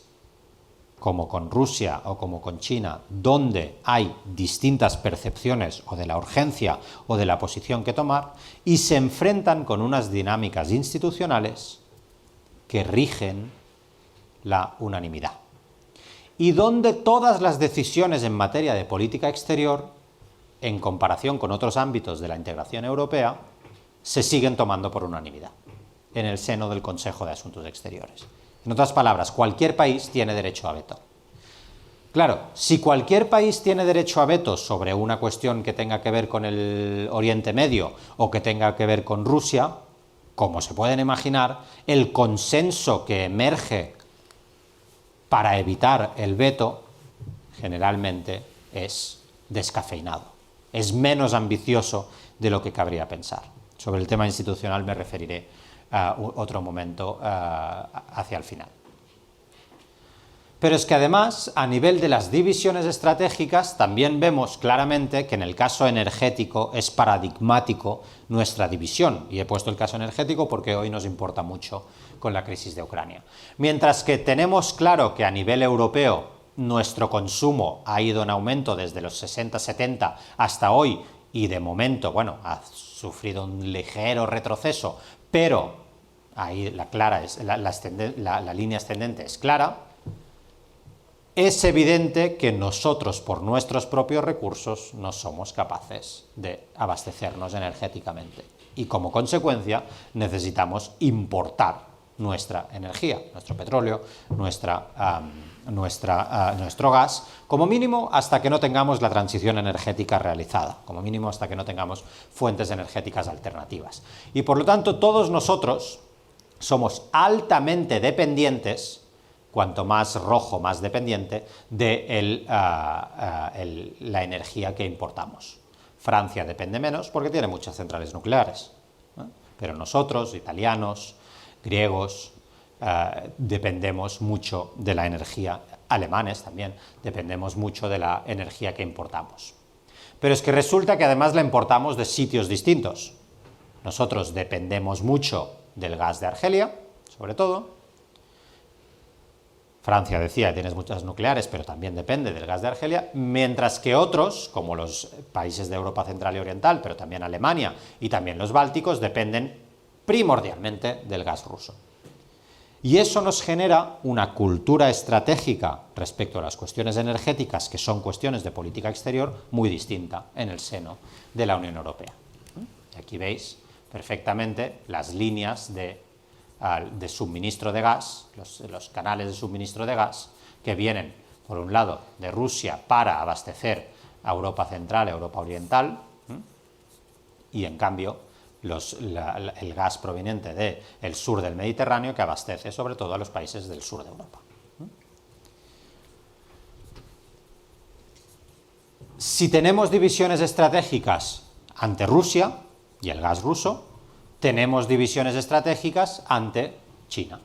como con Rusia o como con China, donde hay distintas percepciones o de la urgencia o de la posición que tomar, y se enfrentan con unas dinámicas institucionales que rigen la unanimidad. Y donde todas las decisiones en materia de política exterior, en comparación con otros ámbitos de la integración europea, se siguen tomando por unanimidad, en el seno del Consejo de Asuntos Exteriores. En otras palabras, cualquier país tiene derecho a veto. Claro, si cualquier país tiene derecho a veto sobre una cuestión que tenga que ver con el Oriente Medio o que tenga que ver con Rusia, como se pueden imaginar, el consenso que emerge para evitar el veto generalmente es descafeinado, es menos ambicioso de lo que cabría pensar. Sobre el tema institucional me referiré otro momento hacia el final. Pero es que además, a nivel de las divisiones estratégicas, también vemos claramente que en el caso energético es paradigmático nuestra división. Y he puesto el caso energético porque hoy nos importa mucho con la crisis de Ucrania. Mientras que tenemos claro que a nivel europeo nuestro consumo ha ido en aumento desde los 60-70 hasta hoy y de momento, bueno, ha sufrido un ligero retroceso, pero ahí la línea ascendente es clara. Es evidente que nosotros, por nuestros propios recursos, no somos capaces de abastecernos energéticamente y, como consecuencia, necesitamos importar nuestra energía, nuestro petróleo, nuestro gas, como mínimo hasta que no tengamos la transición energética realizada, como mínimo hasta que no tengamos fuentes energéticas alternativas. Y, por lo tanto, todos nosotros somos altamente dependientes, cuanto más rojo, más dependiente, de la energía que importamos. Francia depende menos porque tiene muchas centrales nucleares, ¿eh? Pero nosotros, italianos, griegos, dependemos mucho de la energía, alemanes también, dependemos mucho de la energía que importamos. Pero es que resulta que además la importamos de sitios distintos. Nosotros dependemos mucho del gas de Argelia, sobre todo. Francia, decía, tienes muchas nucleares, pero también depende del gas de Argelia, mientras que otros, como los países de Europa Central y Oriental, pero también Alemania y también los bálticos, dependen primordialmente del gas ruso. Y eso nos genera una cultura estratégica respecto a las cuestiones energéticas, que son cuestiones de política exterior, muy distinta en el seno de la Unión Europea. Y aquí veis perfectamente las líneas de suministro de gas, los canales de suministro de gas, que vienen, por un lado, de Rusia para abastecer a Europa Central, a Europa Oriental, y en cambio el gas proveniente del sur del Mediterráneo, que abastece sobre todo a los países del sur de Europa. Si tenemos divisiones estratégicas ante Rusia y el gas ruso, tenemos divisiones estratégicas ante China.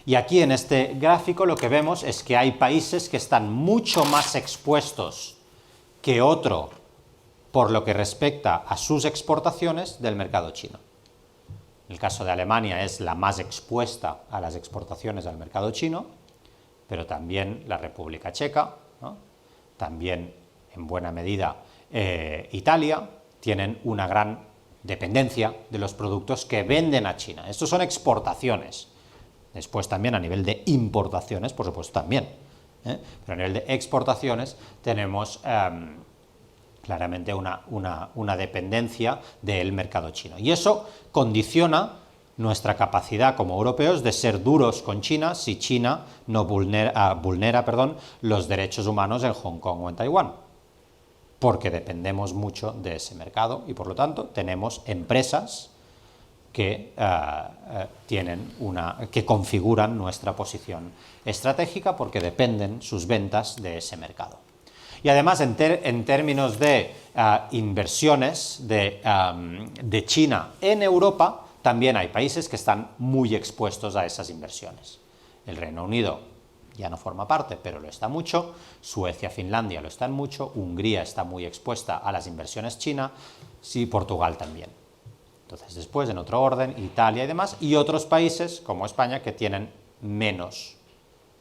Y aquí en este gráfico lo que vemos es que hay países que están mucho más expuestos que otro por lo que respecta a sus exportaciones del mercado chino. El caso de Alemania es la más expuesta a las exportaciones del mercado chino, pero también la República Checa, ¿no? También en buena medida Italia, tienen una gran dependencia de los productos que venden a China. Estos son exportaciones. Después también a nivel de importaciones, por supuesto también, pero a nivel de exportaciones tenemos claramente una dependencia del mercado chino. Y eso condiciona nuestra capacidad como europeos de ser duros con China si China no vulnera los derechos humanos en Hong Kong o en Taiwán, porque dependemos mucho de ese mercado y, por lo tanto, tenemos empresas que que configuran nuestra posición estratégica porque dependen sus ventas de ese mercado. Y además, en términos de inversiones de China en Europa, también hay países que están muy expuestos a esas inversiones. El Reino Unido ya no forma parte, pero lo está mucho. Suecia, Finlandia lo están mucho. Hungría está muy expuesta a las inversiones chinas. Sí, Portugal también. Entonces, después, en otro orden, Italia y demás, y otros países, como España, que tienen menos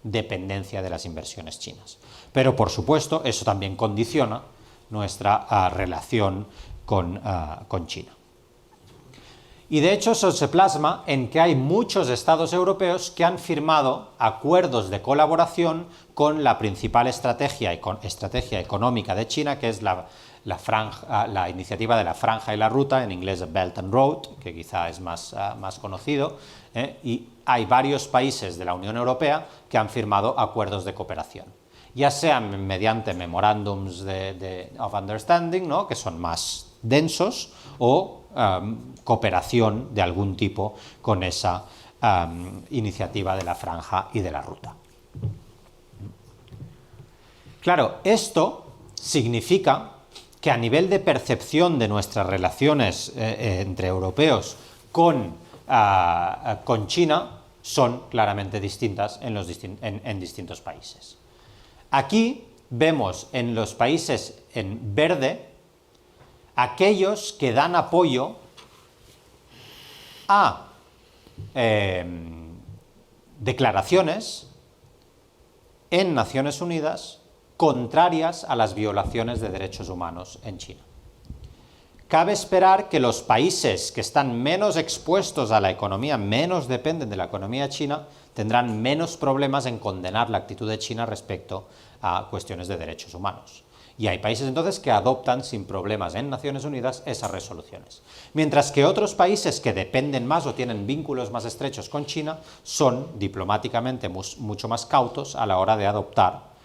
dependencia de las inversiones chinas. Pero, por supuesto, eso también condiciona nuestra relación con China. Y, de hecho, eso se plasma en que hay muchos estados europeos que han firmado acuerdos de colaboración con la principal estrategia económica de China, que es la iniciativa de la Franja y la Ruta, en inglés Belt and Road, que quizá es más conocido, y hay varios países de la Unión Europea que han firmado acuerdos de cooperación. ya sea mediante memorándums of understanding, ¿no?, que son más densos, o cooperación de algún tipo con esa iniciativa de la franja y de la ruta. Claro, esto significa que a nivel de percepción de nuestras relaciones entre europeos con China son claramente distintas en distintos países. Aquí vemos en los países en verde aquellos que dan apoyo a declaraciones en Naciones Unidas contrarias a las violaciones de derechos humanos en China. Cabe esperar que los países que están menos expuestos a la economía, menos dependen de la economía china, tendrán menos problemas en condenar la actitud de China respecto a cuestiones de derechos humanos. Y hay países entonces que adoptan sin problemas en Naciones Unidas esas resoluciones. Mientras que otros países que dependen más o tienen vínculos más estrechos con China son diplomáticamente mucho más cautos a la hora de adoptar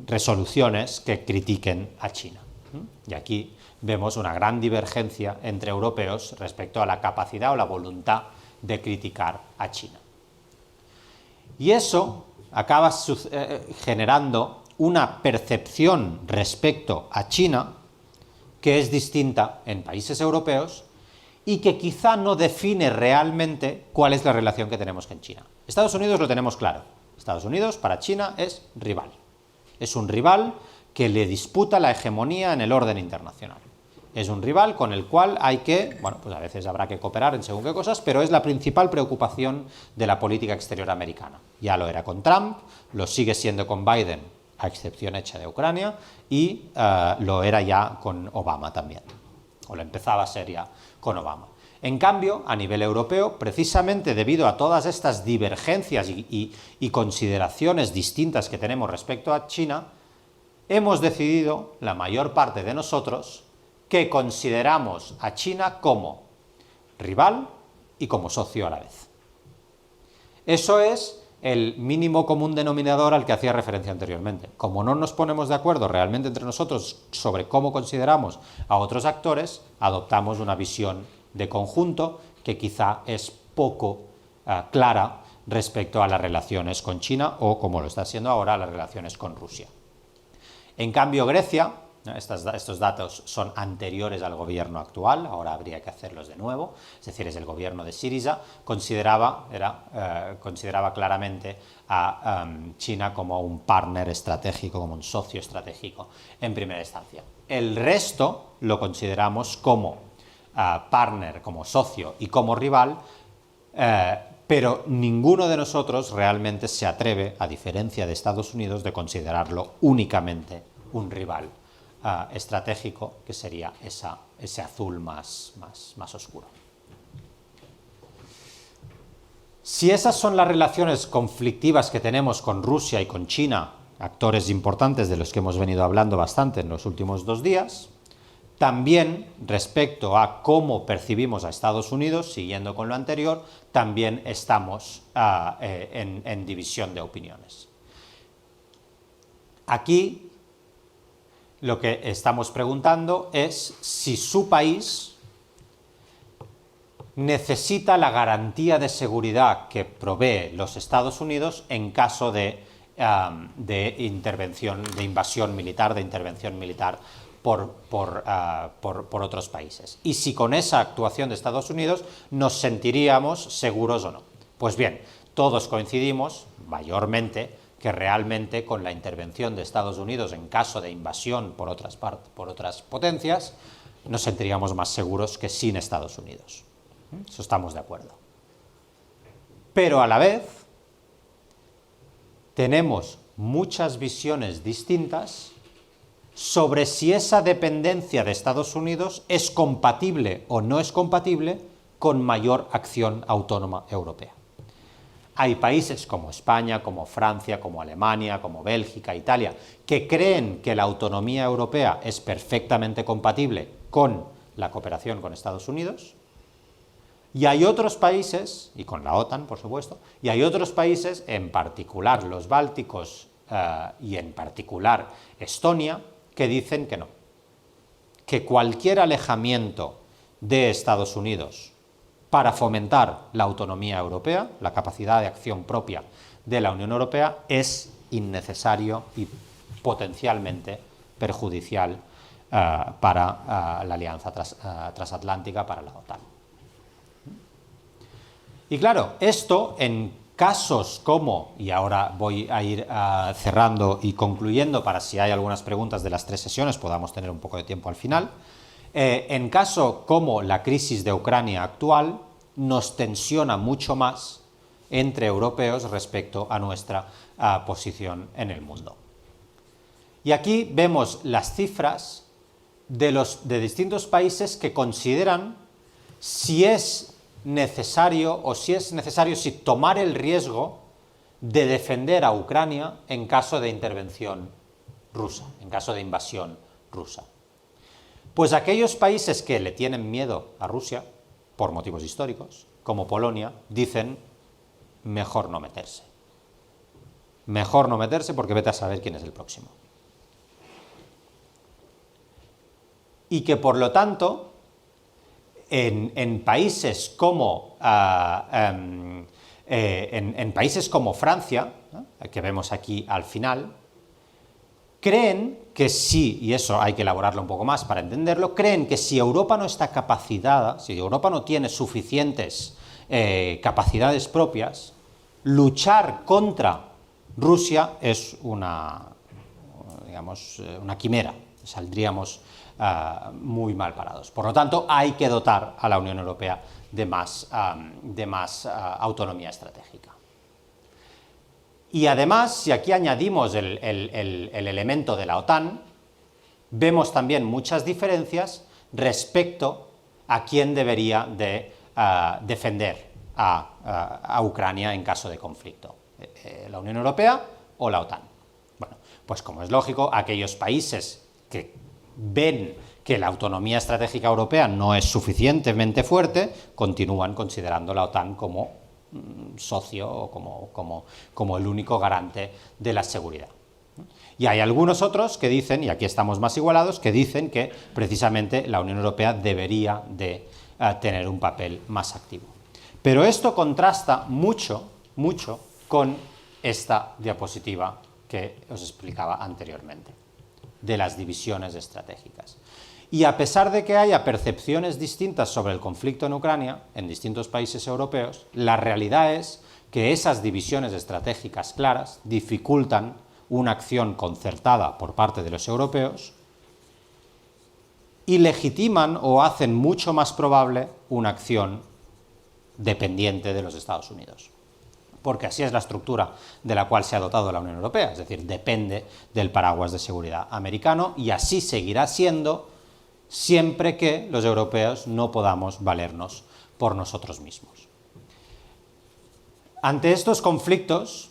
resoluciones que critiquen a China. Y aquí vemos una gran divergencia entre europeos respecto a la capacidad o la voluntad de criticar a China. Y eso acaba generando una percepción respecto a China que es distinta en países europeos y que quizá no define realmente cuál es la relación que tenemos con China. Estados Unidos lo tenemos claro. Estados Unidos para China es rival. Es un rival que le disputa la hegemonía en el orden internacional. Es un rival con el cual hay que, bueno, pues a veces habrá que cooperar en según qué cosas, pero es la principal preocupación de la política exterior americana. Ya lo era con Trump, lo sigue siendo con Biden, a excepción hecha de Ucrania, y lo era ya con Obama también, o lo empezaba a ser ya con Obama. En cambio, a nivel europeo, precisamente debido a todas estas divergencias y consideraciones distintas que tenemos respecto a China, hemos decidido, la mayor parte de nosotros, que consideramos a China como rival y como socio a la vez. Eso es el mínimo común denominador al que hacía referencia anteriormente. Como no nos ponemos de acuerdo realmente entre nosotros sobre cómo consideramos a otros actores, adoptamos una visión de conjunto que quizá es poco clara respecto a las relaciones con China o, como lo está siendo ahora, las relaciones con Rusia. En cambio, Grecia, estos datos son anteriores al gobierno actual, ahora habría que hacerlos de nuevo, es decir, es el gobierno de Syriza, consideraba claramente a China como un partner estratégico, como un socio estratégico en primera instancia. El resto lo consideramos como partner, como socio y como rival, pero ninguno de nosotros realmente se atreve, a diferencia de Estados Unidos, de considerarlo únicamente un rival estratégico, que sería ese azul más oscuro. Si esas son las relaciones conflictivas que tenemos con Rusia y con China, actores importantes de los que hemos venido hablando bastante en los últimos 2 días, también respecto a cómo percibimos a Estados Unidos, siguiendo con lo anterior, también estamos en división de opiniones. Aquí lo que estamos preguntando es si su país necesita la garantía de seguridad que provee los Estados Unidos en caso de intervención, de invasión militar, de intervención militar por otros países. Y si con esa actuación de Estados Unidos nos sentiríamos seguros o no. Pues bien, todos coincidimos, mayormente, que realmente con la intervención de Estados Unidos en caso de invasión por otras potencias, nos sentiríamos más seguros que sin Estados Unidos. Eso estamos de acuerdo. Pero a la vez tenemos muchas visiones distintas sobre si esa dependencia de Estados Unidos es compatible o no es compatible con mayor acción autónoma europea. Hay países como España, como Francia, como Alemania, como Bélgica, Italia, que creen que la autonomía europea es perfectamente compatible con la cooperación con Estados Unidos. Y hay otros países, y con la OTAN, por supuesto, y hay otros países, en particular los bálticos y en particular Estonia, que dicen que no, que cualquier alejamiento de Estados Unidos para fomentar la autonomía europea, la capacidad de acción propia de la Unión Europea, es innecesario y potencialmente perjudicial para la alianza transatlántica, para la OTAN. Y claro, esto en casos como, y ahora voy a ir cerrando y concluyendo para si hay algunas preguntas de las 3 sesiones podamos tener un poco de tiempo al final, en caso como la crisis de Ucrania actual nos tensiona mucho más entre europeos respecto a nuestra posición en el mundo. Y aquí vemos las cifras de distintos países que consideran si es necesario si tomar el riesgo de defender a Ucrania en caso de intervención rusa, en caso de invasión rusa. Pues aquellos países que le tienen miedo a Rusia, por motivos históricos, como Polonia, dicen mejor no meterse. Mejor no meterse porque vete a saber quién es el próximo. Y que por lo tanto, en países como Francia, ¿no?, que vemos aquí al final, creen que sí, y eso hay que elaborarlo un poco más para entenderlo, creen que si Europa no está capacitada, si Europa no tiene suficientes capacidades propias, luchar contra Rusia es una quimera, saldríamos muy mal parados. Por lo tanto, hay que dotar a la Unión Europea de más autonomía estratégica. Y además, si aquí añadimos el elemento de la OTAN, vemos también muchas diferencias respecto a quién debería de defender a Ucrania en caso de conflicto, la Unión Europea o la OTAN. Bueno, pues como es lógico, aquellos países que ven que la autonomía estratégica europea no es suficientemente fuerte, continúan considerando la OTAN como socio o como el único garante de la seguridad. Y hay algunos otros que dicen, y aquí estamos más igualados, que dicen que precisamente la Unión Europea debería de tener un papel más activo. Pero esto contrasta mucho con esta diapositiva que os explicaba anteriormente, de las divisiones estratégicas. Y a pesar de que haya percepciones distintas sobre el conflicto en Ucrania, en distintos países europeos, la realidad es que esas divisiones estratégicas claras dificultan una acción concertada por parte de los europeos y legitiman o hacen mucho más probable una acción dependiente de los Estados Unidos. Porque así es la estructura de la cual se ha dotado la Unión Europea, es decir, depende del paraguas de seguridad americano y así seguirá siendo siempre que los europeos no podamos valernos por nosotros mismos. Ante estos conflictos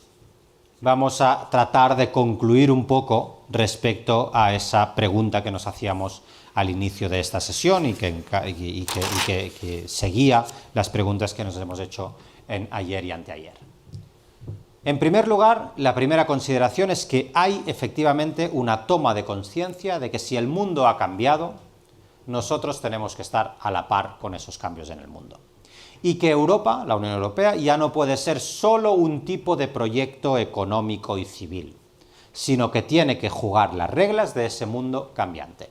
vamos a tratar de concluir un poco respecto a esa pregunta que nos hacíamos al inicio de esta sesión y que seguía las preguntas que nos hemos hecho en ayer y anteayer. En primer lugar, la primera consideración es que hay efectivamente una toma de conciencia de que si el mundo ha cambiado, nosotros tenemos que estar a la par con esos cambios en el mundo. Y que Europa, la Unión Europea, ya no puede ser solo un tipo de proyecto económico y civil, sino que tiene que jugar las reglas de ese mundo cambiante.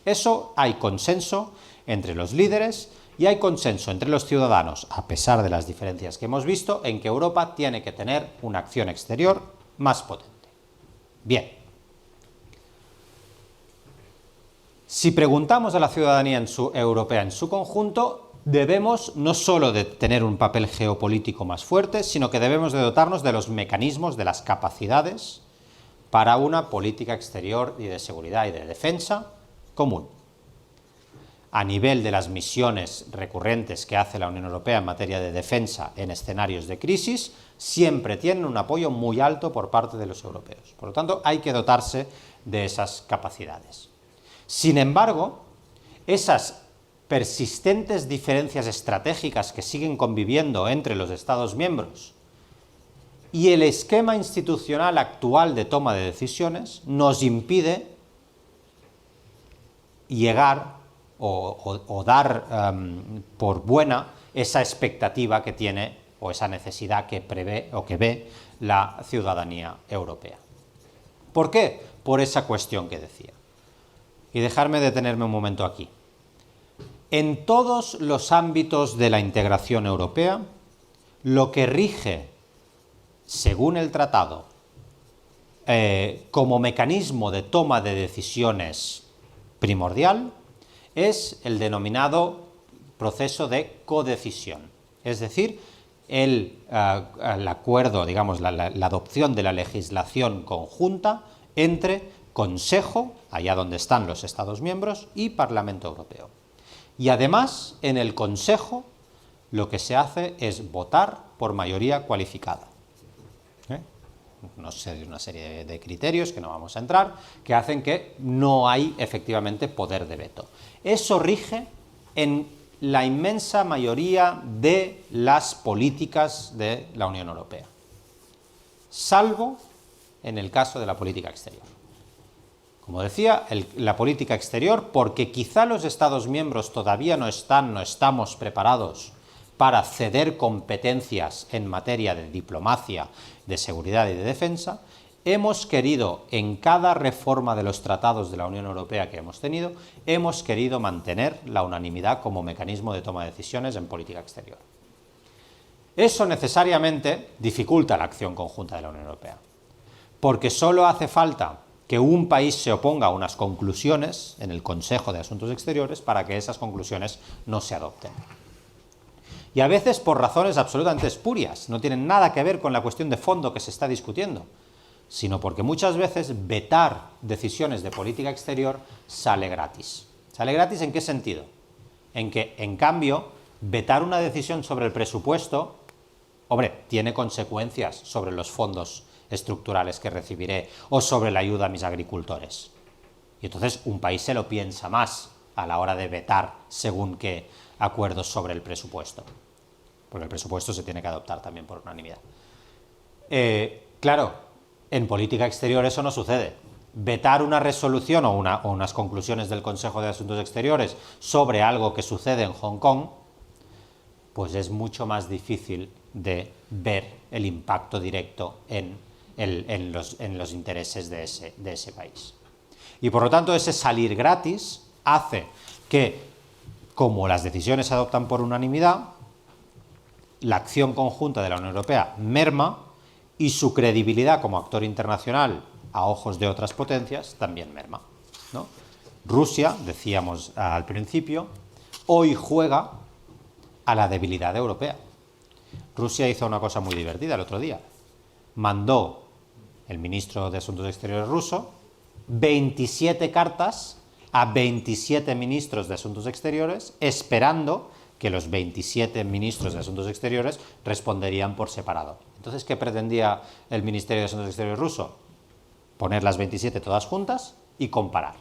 Eso hay consenso entre los líderes y hay consenso entre los ciudadanos, a pesar de las diferencias que hemos visto, en que Europa tiene que tener una acción exterior más potente. Bien. Si preguntamos a la ciudadanía europea en su conjunto, debemos no solo de tener un papel geopolítico más fuerte, sino que debemos de dotarnos de los mecanismos, de las capacidades para una política exterior y de seguridad y de defensa común. A nivel de las misiones recurrentes que hace la Unión Europea en materia de defensa en escenarios de crisis, siempre tienen un apoyo muy alto por parte de los europeos. Por lo tanto, hay que dotarse de esas capacidades. Sin embargo, esas persistentes diferencias estratégicas que siguen conviviendo entre los Estados miembros y el esquema institucional actual de toma de decisiones nos impide llegar o dar por buena esa expectativa que tiene o esa necesidad que prevé o que ve la ciudadanía europea. ¿Por qué? Por esa cuestión que decía. Y dejarme detenerme un momento aquí. En todos los ámbitos de la integración europea, lo que rige, según el tratado, como mecanismo de toma de decisiones primordial, es el denominado proceso de codecisión. Es decir, el acuerdo, digamos, la adopción de la legislación conjunta entre Consejo, allá donde están los Estados miembros, y Parlamento Europeo. Y además, en el Consejo, lo que se hace es votar por mayoría cualificada. No sé, una serie de criterios que no vamos a entrar, que hacen que no hay efectivamente poder de veto. Eso rige en la inmensa mayoría de las políticas de la Unión Europea, salvo en el caso de la política exterior. Como decía, la política exterior, porque quizá los Estados miembros todavía no estamos preparados para ceder competencias en materia de diplomacia, de seguridad y de defensa, hemos querido, en cada reforma de los tratados de la Unión Europea que hemos tenido, hemos querido mantener la unanimidad como mecanismo de toma de decisiones en política exterior. Eso necesariamente dificulta la acción conjunta de la Unión Europea, porque solo hace falta que un país se oponga a unas conclusiones en el Consejo de Asuntos Exteriores para que esas conclusiones no se adopten. Y a veces por razones absolutamente espurias, no tienen nada que ver con la cuestión de fondo que se está discutiendo, sino porque muchas veces vetar decisiones de política exterior sale gratis. ¿Sale gratis en qué sentido? En que, en cambio, vetar una decisión sobre el presupuesto, hombre, tiene consecuencias sobre los fondos estructurales que recibiré o sobre la ayuda a mis agricultores. Y entonces un país se lo piensa más a la hora de vetar según qué acuerdos sobre el presupuesto, porque el presupuesto se tiene que adoptar también por unanimidad. Claro, en política exterior eso no sucede. Vetar una resolución o unas conclusiones del Consejo de Asuntos Exteriores sobre algo que sucede en Hong Kong, pues es mucho más difícil de ver el impacto directo en los intereses de ese país. Y por lo tanto ese salir gratis hace que, como las decisiones se adoptan por unanimidad, la acción conjunta de la Unión Europea merma y su credibilidad como actor internacional a ojos de otras potencias también merma, ¿no? Rusia, decíamos al principio, hoy juega a la debilidad europea. Rusia hizo una cosa muy divertida el otro día. Mandó el ministro de Asuntos Exteriores ruso 27 cartas a 27 ministros de Asuntos Exteriores, esperando que los 27 ministros de Asuntos Exteriores responderían por separado. Entonces, ¿qué pretendía el Ministerio de Asuntos Exteriores ruso? Poner las 27 todas juntas y comparar.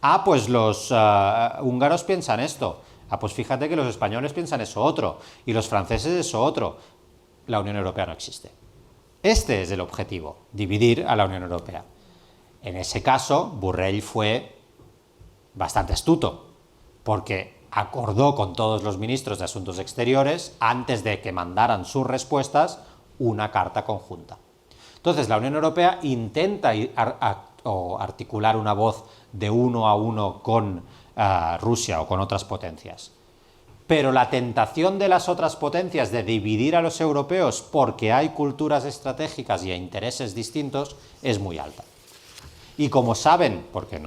Ah, pues los húngaros piensan esto. Ah, pues fíjate que los españoles piensan eso otro, y los franceses eso otro. La Unión Europea no existe. Este es el objetivo, dividir a la Unión Europea. En ese caso, Borrell fue bastante astuto, porque acordó con todos los ministros de Asuntos Exteriores, antes de que mandaran sus respuestas, una carta conjunta. Entonces, la Unión Europea intenta articular una voz de uno a uno con Rusia o con otras potencias. Pero la tentación de las otras potencias de dividir a los europeos porque hay culturas estratégicas y intereses distintos es muy alta. Y como saben, porque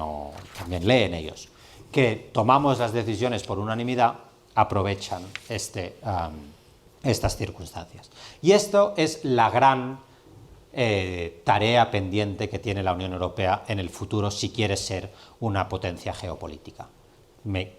también leen ellos, que tomamos las decisiones por unanimidad, aprovechan estas circunstancias. Y esto es la gran tarea pendiente que tiene la Unión Europea en el futuro si quiere ser una potencia geopolítica.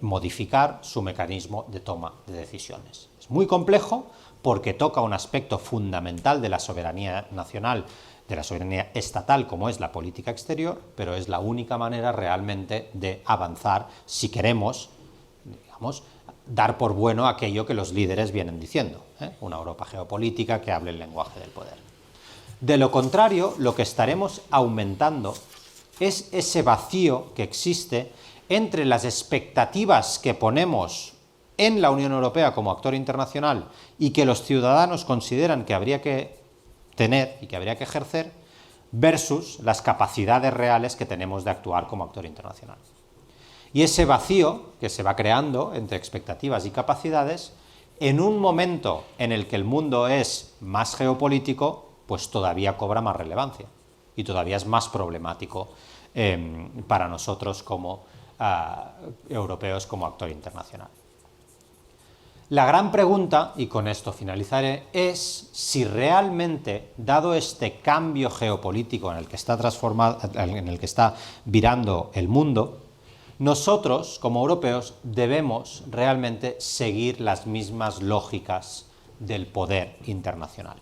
Modificar su mecanismo de toma de decisiones. Es muy complejo porque toca un aspecto fundamental de la soberanía nacional, de la soberanía estatal, como es la política exterior, pero es la única manera realmente de avanzar si queremos, digamos, digamos, dar por bueno aquello que los líderes vienen diciendo, una Europa geopolítica que hable el lenguaje del poder. De lo contrario, lo que estaremos aumentando es ese vacío que existe entre las expectativas que ponemos en la Unión Europea como actor internacional y que los ciudadanos consideran que habría que tener y que habría que ejercer, versus las capacidades reales que tenemos de actuar como actor internacional. Y ese vacío que se va creando entre expectativas y capacidades, en un momento en el que el mundo es más geopolítico, pues todavía cobra más relevancia y todavía es más problemático para nosotros como europeos, como actor internacional. La gran pregunta, y con esto finalizaré, es si realmente, dado este cambio geopolítico en el que está virando el mundo, nosotros, como europeos, debemos realmente seguir las mismas lógicas del poder internacional.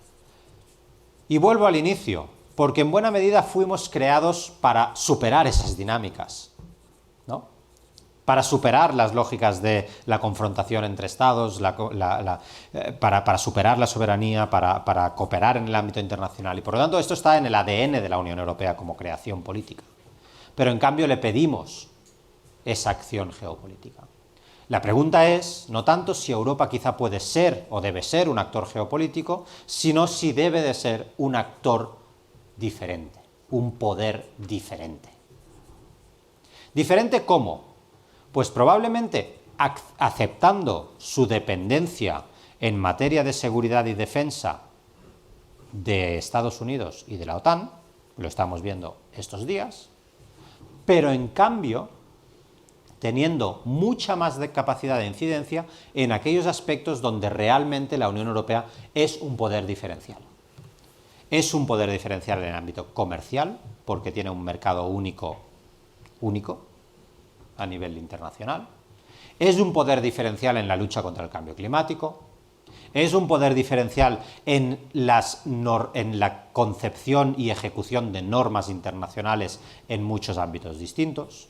Y vuelvo al inicio, porque en buena medida fuimos creados para superar esas dinámicas, ¿no? Para superar las lógicas de la confrontación entre estados, para superar la soberanía, para cooperar en el ámbito internacional. Y por lo tanto esto está en el ADN de la Unión Europea como creación política. Pero en cambio le pedimos esa acción geopolítica. La pregunta es, no tanto si Europa quizá puede ser o debe ser un actor geopolítico, sino si debe de ser un actor diferente, un poder diferente. ¿Diferente cómo? Pues probablemente aceptando su dependencia en materia de seguridad y defensa de Estados Unidos y de la OTAN, lo estamos viendo estos días, pero en cambio teniendo mucha más capacidad de incidencia en aquellos aspectos donde realmente la Unión Europea es un poder diferencial. Es un poder diferencial en el ámbito comercial, porque tiene un mercado único a nivel internacional. Es un poder diferencial en la lucha contra el cambio climático. Es un poder diferencial en la concepción y ejecución de normas internacionales en muchos ámbitos distintos.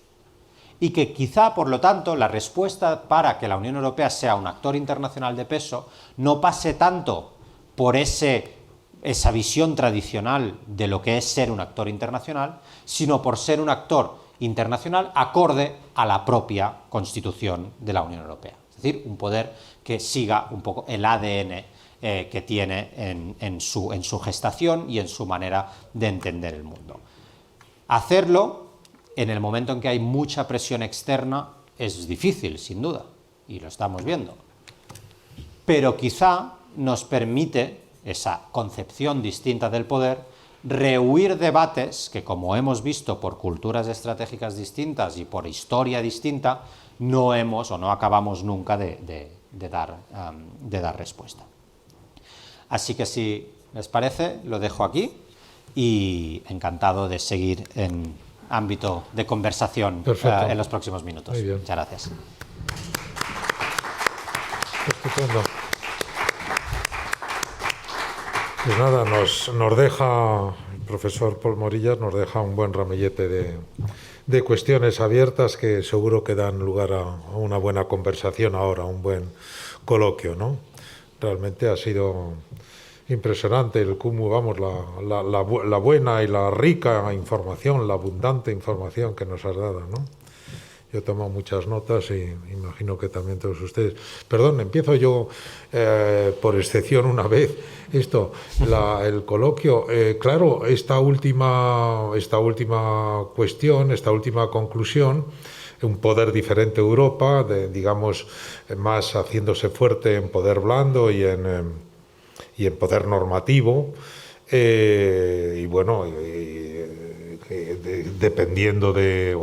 Y que quizá, por lo tanto, la respuesta para que la Unión Europea sea un actor internacional de peso no pase tanto por esa visión tradicional de lo que es ser un actor internacional, sino por ser un actor internacional acorde a la propia Constitución de la Unión Europea. Es decir, un poder que siga un poco el ADN que tiene en su gestación y en su manera de entender el mundo. Hacerlo en el momento en que hay mucha presión externa es difícil, sin duda, y lo estamos viendo. Pero quizá nos permite esa concepción distinta del poder rehuir debates que, como hemos visto por culturas estratégicas distintas y por historia distinta, no hemos o no acabamos nunca de dar respuesta. Así que, si les parece, lo dejo aquí y encantado de seguir en ámbito de conversación en los próximos minutos. Muy bien. Muchas gracias. Estupendo. Pues nada, nos deja, el profesor Pol Morillas nos deja un buen ramillete de cuestiones abiertas que seguro que dan lugar a una buena conversación ahora, un buen coloquio, ¿no? Realmente ha sido impresionante el cúmulo, vamos, la buena y la rica información, la abundante información que nos has dado, ¿no? Yo he tomado muchas notas y imagino que también todos ustedes. Perdón, empiezo yo por excepción una vez el coloquio. Claro, esta última cuestión, esta última conclusión, un poder diferente a Europa, digamos, más haciéndose fuerte en poder blando y en poder normativo, y bueno, dependiendo de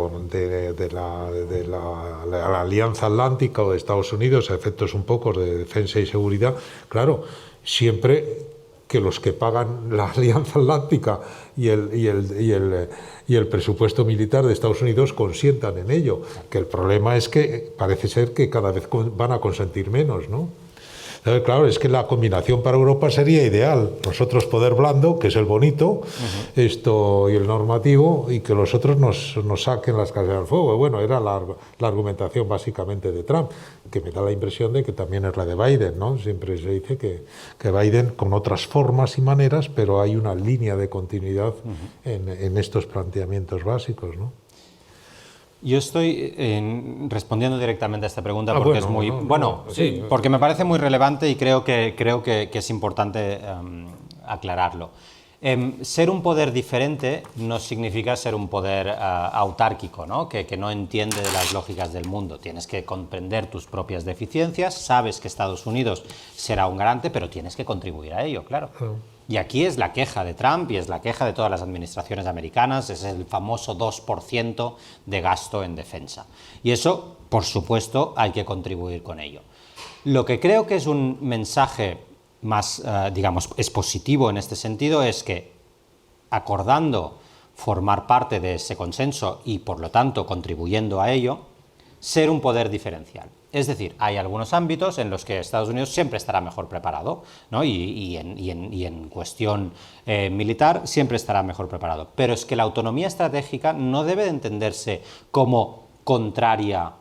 la Alianza Atlántica o de Estados Unidos, a efectos un poco de defensa y seguridad, claro, siempre que los que pagan la Alianza Atlántica y el presupuesto militar de Estados Unidos consientan en ello, que el problema es que parece ser que cada vez van a consentir menos, ¿no? Claro, es que la combinación para Europa sería ideal. Nosotros poder blando, que es el bonito, esto y el normativo, y que los otros nos saquen las casas al fuego. Bueno, era la argumentación básicamente de Trump, que me da la impresión de que también es la de Biden, ¿no? Siempre se dice que Biden, con otras formas y maneras, pero hay una línea de continuidad en estos planteamientos básicos, ¿no? Yo estoy respondiendo directamente a esta pregunta porque es muy... sí, porque me parece muy relevante y creo que es importante aclararlo. Ser un poder diferente no significa ser un poder autárquico, ¿no? Que no entiende de las lógicas del mundo. Tienes que comprender tus propias deficiencias, sabes que Estados Unidos será un garante, pero tienes que contribuir a ello, claro. Y aquí es la queja de Trump y es la queja de todas las administraciones americanas, es el famoso 2% de gasto en defensa. Y eso, por supuesto, hay que contribuir con ello. Lo que creo que es un mensaje más, digamos, es positivo en este sentido, es que acordando formar parte de ese consenso y, por lo tanto, contribuyendo a ello, ser un poder diferencial. Es decir, hay algunos ámbitos en los que Estados Unidos siempre estará mejor preparado, ¿no? y en cuestión militar siempre estará mejor preparado. Pero es que la autonomía estratégica no debe de entenderse como contraria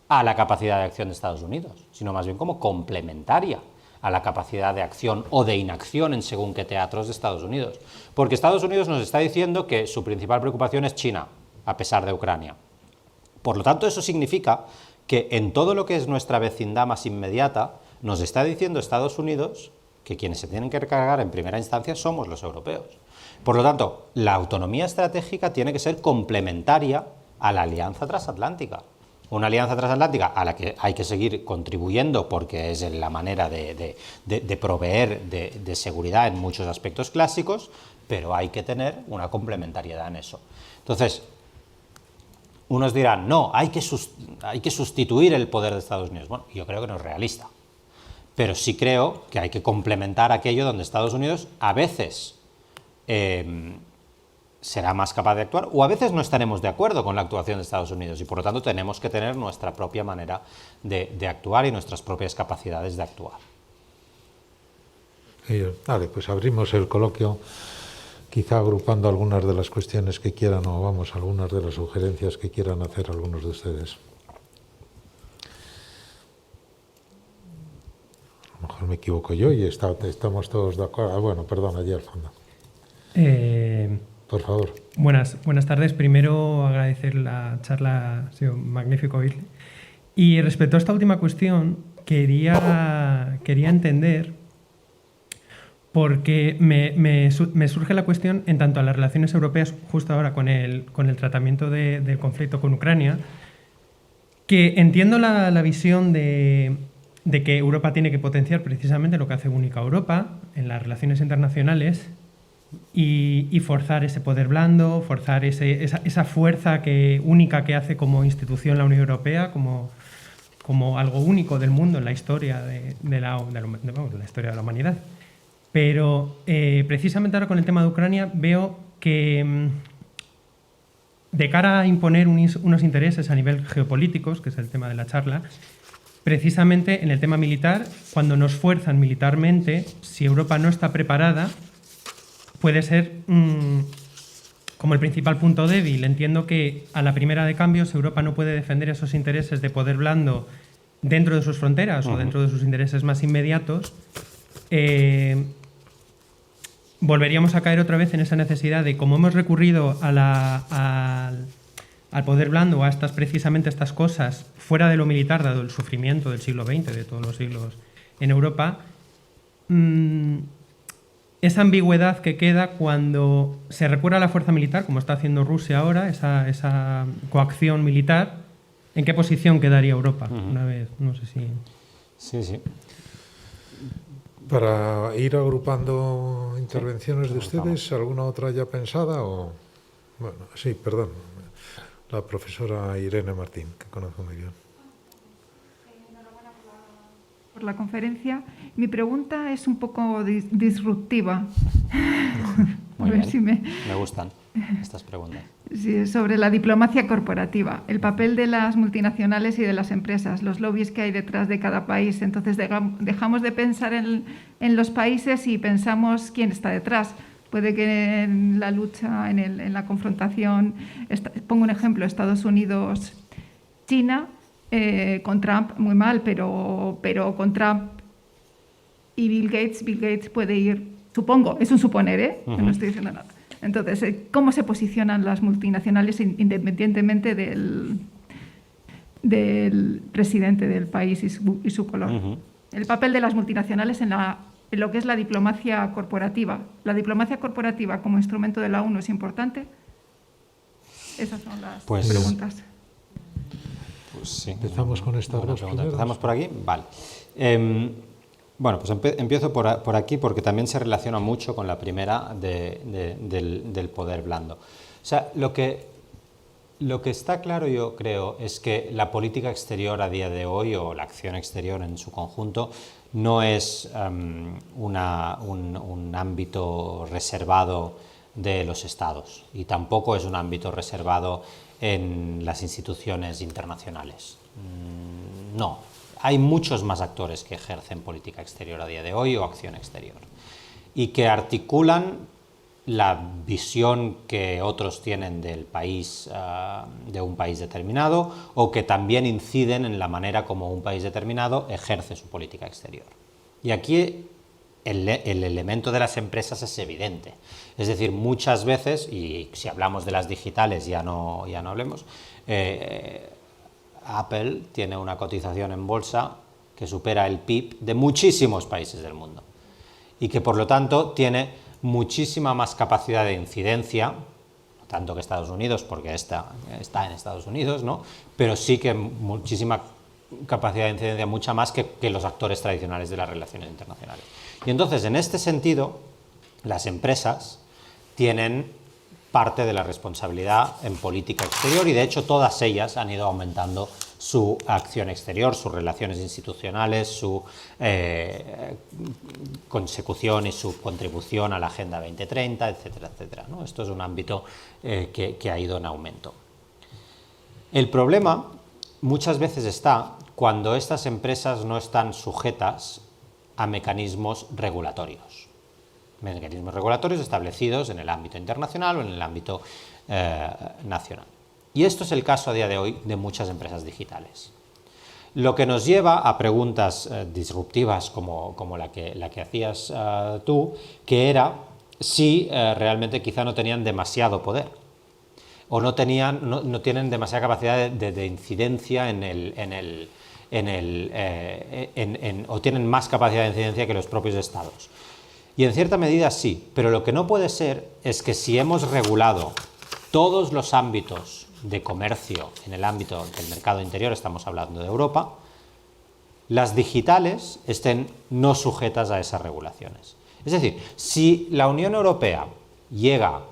a la capacidad de acción de Estados Unidos, sino más bien como complementaria a la capacidad de acción o de inacción en según qué teatros de Estados Unidos. Porque Estados Unidos nos está diciendo que su principal preocupación es China, a pesar de Ucrania. Por lo tanto, eso significa que en todo lo que es nuestra vecindad más inmediata, nos está diciendo Estados Unidos que quienes se tienen que recargar en primera instancia somos los europeos. Por lo tanto, la autonomía estratégica tiene que ser complementaria a la alianza transatlántica. Una alianza transatlántica a la que hay que seguir contribuyendo porque es la manera de proveer de seguridad en muchos aspectos clásicos, pero hay que tener una complementariedad en eso. Entonces, unos dirán, no, hay que sustituir el poder de Estados Unidos. Bueno, yo creo que no es realista. Pero sí creo que hay que complementar aquello donde Estados Unidos a veces será más capaz de actuar o a veces no estaremos de acuerdo con la actuación de Estados Unidos y por lo tanto tenemos que tener nuestra propia manera de actuar y nuestras propias capacidades de actuar. Vale, pues abrimos el coloquio, quizá agrupando algunas de las cuestiones que quieran o vamos, algunas de las sugerencias que quieran hacer algunos de ustedes. A lo mejor me equivoco yo y estamos todos de acuerdo. Bueno, perdón, allí al fondo. Por favor. Buenas tardes. Primero agradecer la charla, ha sido magnífico oírle. Y respecto a esta última cuestión, quería entender, porque me surge la cuestión en tanto a las relaciones europeas, justo ahora con el tratamiento del conflicto con Ucrania, que entiendo la visión de que Europa tiene que potenciar precisamente lo que hace única Europa en las relaciones internacionales y forzar ese poder blando, forzar esa fuerza única que hace como institución la Unión Europea, como algo único del mundo en la historia de la historia de la humanidad. Pero precisamente ahora con el tema de Ucrania veo que de cara a imponer unos intereses a nivel geopolíticos, que es el tema de la charla, precisamente en el tema militar, cuando nos fuerzan militarmente, si Europa no está preparada, puede ser como el principal punto débil. Entiendo que a la primera de cambios Europa no puede defender esos intereses de poder blando dentro de sus fronteras o dentro de sus intereses más inmediatos. Volveríamos a caer otra vez en esa necesidad de, como hemos recurrido al poder blando o a precisamente estas cosas fuera de lo militar, dado el sufrimiento del siglo XX, de todos los siglos en Europa, esa ambigüedad que queda cuando se recurre a la fuerza militar, como está haciendo Rusia ahora, esa coacción militar, ¿en qué posición quedaría Europa? Una vez, no sé si... Sí. Para ir agrupando intervenciones de ustedes, ¿alguna otra ya pensada? Bueno, sí, perdón. La profesora Irene Martín, que conozco muy bien. Enhorabuena por la conferencia. Mi pregunta es un poco disruptiva. Muy ver bien. si me... Me gustan estas preguntas. Sí, sobre la diplomacia corporativa, el papel de las multinacionales y de las empresas, los lobbies que hay detrás de cada país. Entonces dejamos de pensar en los países y pensamos quién está detrás. Puede que en la lucha, en la confrontación, pongo un ejemplo, Estados Unidos, China, con Trump muy mal, pero con Trump y Bill Gates puede ir, supongo, es un suponer, ¿eh? No estoy diciendo nada. Entonces, ¿cómo se posicionan las multinacionales independientemente del presidente del país y su color? El papel de las multinacionales en lo que es la diplomacia corporativa. ¿La diplomacia corporativa como instrumento de la ONU es importante? Esas son las preguntas. Pues sí. Empezamos con estas dos primeras. ¿Empezamos por aquí? Vale. Bueno, pues empiezo por aquí porque también se relaciona mucho con la primera del poder blando. O sea, lo que está claro, yo creo, es que la política exterior a día de hoy, o la acción exterior en su conjunto, no es un ámbito reservado de los Estados, y tampoco es un ámbito reservado en las instituciones internacionales. No. Hay muchos más actores que ejercen política exterior a día de hoy o acción exterior y que articulan la visión que otros tienen del país, de un país determinado, o que también inciden en la manera como un país determinado ejerce su política exterior. Y aquí el elemento de las empresas es evidente. Es decir, muchas veces, y si hablamos de las digitales ya no hablemos, Apple tiene una cotización en bolsa que supera el PIB de muchísimos países del mundo y que por lo tanto tiene muchísima más capacidad de incidencia, no tanto que Estados Unidos, porque está en Estados Unidos, ¿no? Pero sí que muchísima capacidad de incidencia, mucha más que los actores tradicionales de las relaciones internacionales. Y entonces, en este sentido, las empresas tienen parte de la responsabilidad en política exterior y de hecho todas ellas han ido aumentando su acción exterior, sus relaciones institucionales, su consecución y su contribución a la Agenda 2030, etcétera, etcétera, ¿no? Esto es un ámbito que ha ido en aumento. El problema muchas veces está cuando estas empresas no están sujetas a mecanismos regulatorios. Mecanismos regulatorios establecidos en el ámbito internacional o en el ámbito nacional. Y esto es el caso a día de hoy de muchas empresas digitales. Lo que nos lleva a preguntas disruptivas como la que hacías tú, que era si realmente quizá no tenían demasiado poder o no tienen demasiada capacidad de incidencia o tienen más capacidad de incidencia que los propios estados. Y en cierta medida sí, pero lo que no puede ser es que si hemos regulado todos los ámbitos de comercio en el ámbito del mercado interior, estamos hablando de Europa, las digitales estén no sujetas a esas regulaciones. Es decir, si la Unión Europea llega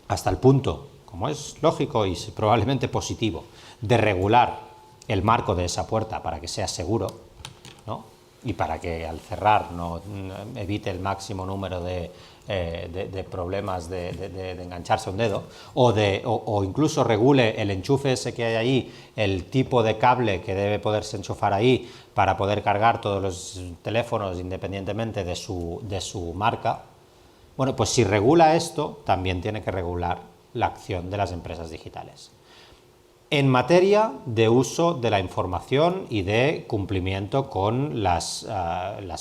hasta el punto, como es lógico y probablemente positivo, de regular el marco de esa puerta para que sea seguro, ¿no? Y para que al cerrar no evite el máximo número de problemas de engancharse un dedo, o incluso regule el enchufe ese que hay ahí, el tipo de cable que debe poderse enchufar ahí para poder cargar todos los teléfonos independientemente de su marca. Bueno, pues si regula esto, también tiene que regular la acción de las empresas digitales. En materia de uso de la información y de cumplimiento con las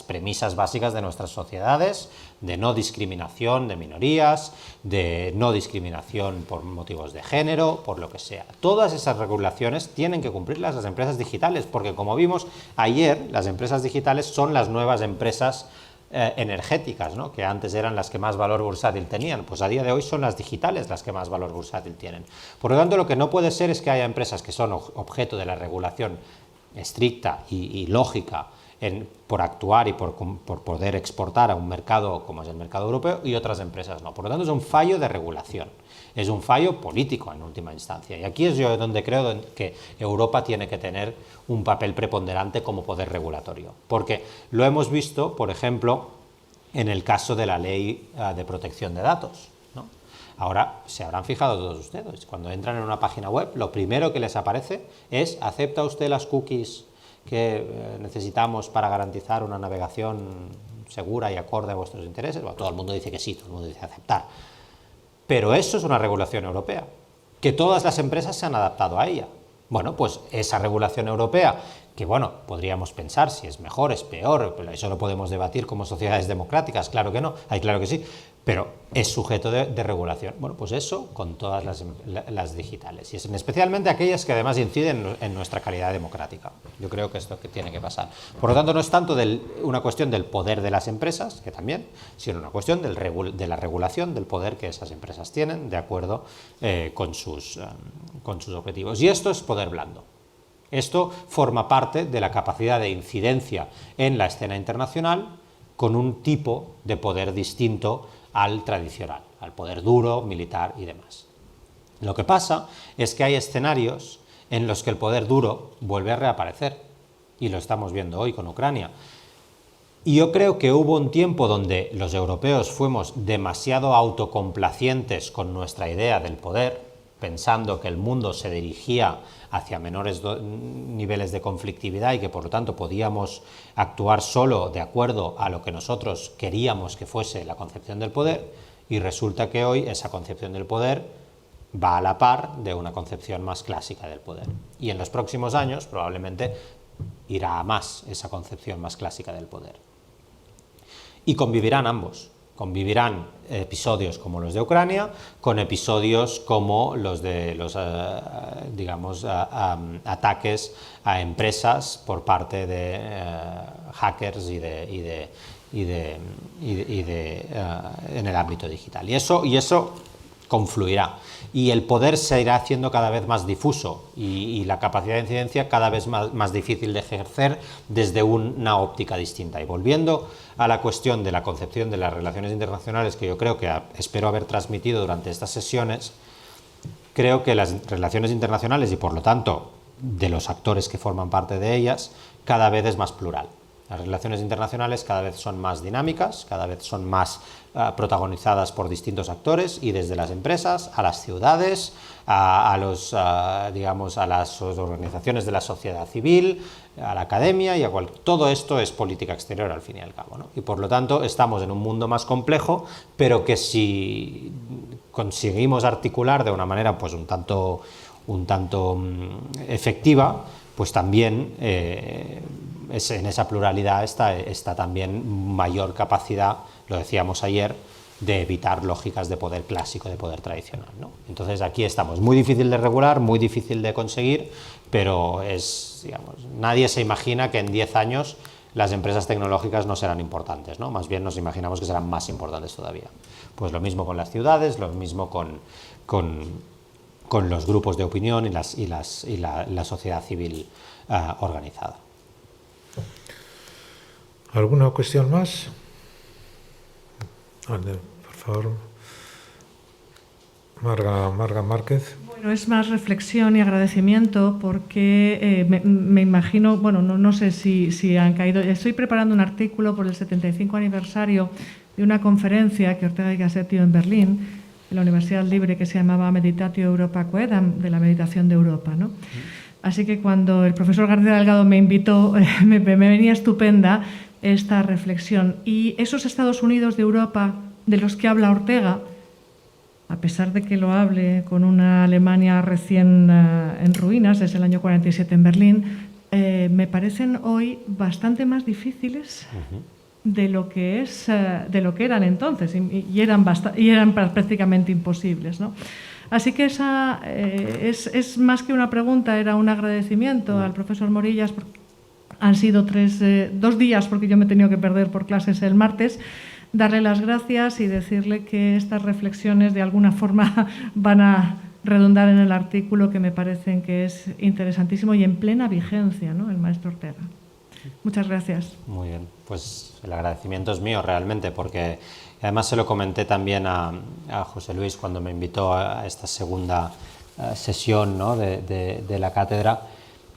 premisas básicas de nuestras sociedades, de no discriminación de minorías, de no discriminación por motivos de género, por lo que sea. Todas esas regulaciones tienen que cumplirlas las empresas digitales, porque como vimos ayer, las empresas digitales son las nuevas empresas energéticas, ¿no? Que antes eran las que más valor bursátil tenían, pues a día de hoy son las digitales las que más valor bursátil tienen. Por lo tanto, lo que no puede ser es que haya empresas que son objeto de la regulación estricta y lógica por actuar y por poder exportar a un mercado como es el mercado europeo y otras empresas no. Por lo tanto, es un fallo de regulación, es un fallo político en última instancia. Y aquí es yo donde creo que Europa tiene que tener un papel preponderante como poder regulatorio. Porque lo hemos visto, por ejemplo, en el caso de la ley de protección de datos, ¿no? Ahora, se habrán fijado todos ustedes, cuando entran en una página web, lo primero que les aparece es: ¿acepta usted las cookies que necesitamos para garantizar una navegación segura y acorde a vuestros intereses? Bueno, todo el mundo dice que sí, todo el mundo dice aceptar. Pero eso es una regulación europea, que todas las empresas se han adaptado a ella. Bueno, pues esa regulación europea, que bueno, podríamos pensar si es mejor, es peor, pero eso lo podemos debatir como sociedades democráticas, claro que no, claro que sí, pero es sujeto de regulación. Bueno, pues eso con todas las digitales, y es especialmente aquellas que además inciden en nuestra calidad democrática. Yo creo que es lo que tiene que pasar. Por lo tanto, no es tanto una cuestión del poder de las empresas, que también, sino una cuestión de la regulación del poder que esas empresas tienen de acuerdo con sus objetivos. Y esto es poder blando. Esto forma parte de la capacidad de incidencia en la escena internacional con un tipo de poder distinto al tradicional, al poder duro, militar y demás. Lo que pasa es que hay escenarios en los que el poder duro vuelve a reaparecer, y lo estamos viendo hoy con Ucrania. Y yo creo que hubo un tiempo donde los europeos fuimos demasiado autocomplacientes con nuestra idea del poder, pensando que el mundo se dirigía hacia menores niveles de conflictividad y que por lo tanto podíamos actuar solo de acuerdo a lo que nosotros queríamos que fuese la concepción del poder, y resulta que hoy esa concepción del poder va a la par de una concepción más clásica del poder. Y en los próximos años probablemente irá a más esa concepción más clásica del poder. Y convivirán ambos. Convivirán episodios como los de Ucrania con episodios como los de los ataques a empresas por parte de hackers en el ámbito digital. Y eso confluirá. Y el poder se irá haciendo cada vez más difuso y la capacidad de incidencia cada vez más difícil de ejercer desde una óptica distinta. Y volviendo a la cuestión de la concepción de las relaciones internacionales, que yo creo que espero haber transmitido durante estas sesiones, creo que las relaciones internacionales, y por lo tanto de los actores que forman parte de ellas, cada vez es más plural. Las relaciones internacionales cada vez son más dinámicas, cada vez son más protagonizadas por distintos actores, y desde las empresas a las ciudades, a las organizaciones de la sociedad civil, a la academia, y todo esto es política exterior al fin y al cabo, ¿no? Y por lo tanto estamos en un mundo más complejo, pero que si conseguimos articular de una manera pues un tanto efectiva, pues también en esa pluralidad está también mayor capacidad, lo decíamos ayer, de evitar lógicas de poder clásico, de poder tradicional, ¿no? Entonces aquí estamos, muy difícil de regular, muy difícil de conseguir, pero nadie se imagina que en 10 años las empresas tecnológicas no serán importantes, ¿no? Más bien nos imaginamos que serán más importantes todavía. Pues lo mismo con las ciudades, lo mismo con los grupos de opinión y la sociedad civil organizada. ¿Alguna cuestión más? Por favor. Marga Márquez. Bueno, es más reflexión y agradecimiento porque me imagino, bueno, no sé si han caído. Estoy preparando un artículo por el 75 aniversario de una conferencia que Ortega y Gasset dio en Berlín, en la Universidad Libre, que se llamaba Meditatio Europa Quoedam, de la meditación de Europa, ¿no? Así que cuando el profesor García Delgado me invitó, me venía estupenda esta reflexión. Y esos Estados Unidos de Europa de los que habla Ortega, a pesar de que lo hable con una Alemania recién en ruinas, desde el año 47 en Berlín, me parecen hoy bastante más difíciles de lo que eran entonces, y eran prácticamente imposibles, ¿no? Así que esa es más que una pregunta, era un agradecimiento al profesor Morillas. Han sido 2 días, porque yo me he tenido que perder por clases el martes, darle las gracias y decirle que estas reflexiones de alguna forma van a redundar en el artículo, que me parecen que es interesantísimo y en plena vigencia, ¿no?, el maestro Ortega. Muchas gracias. Muy bien, pues el agradecimiento es mío realmente, porque además se lo comenté también a José Luis cuando me invitó a esta segunda sesión, ¿no?, de la cátedra,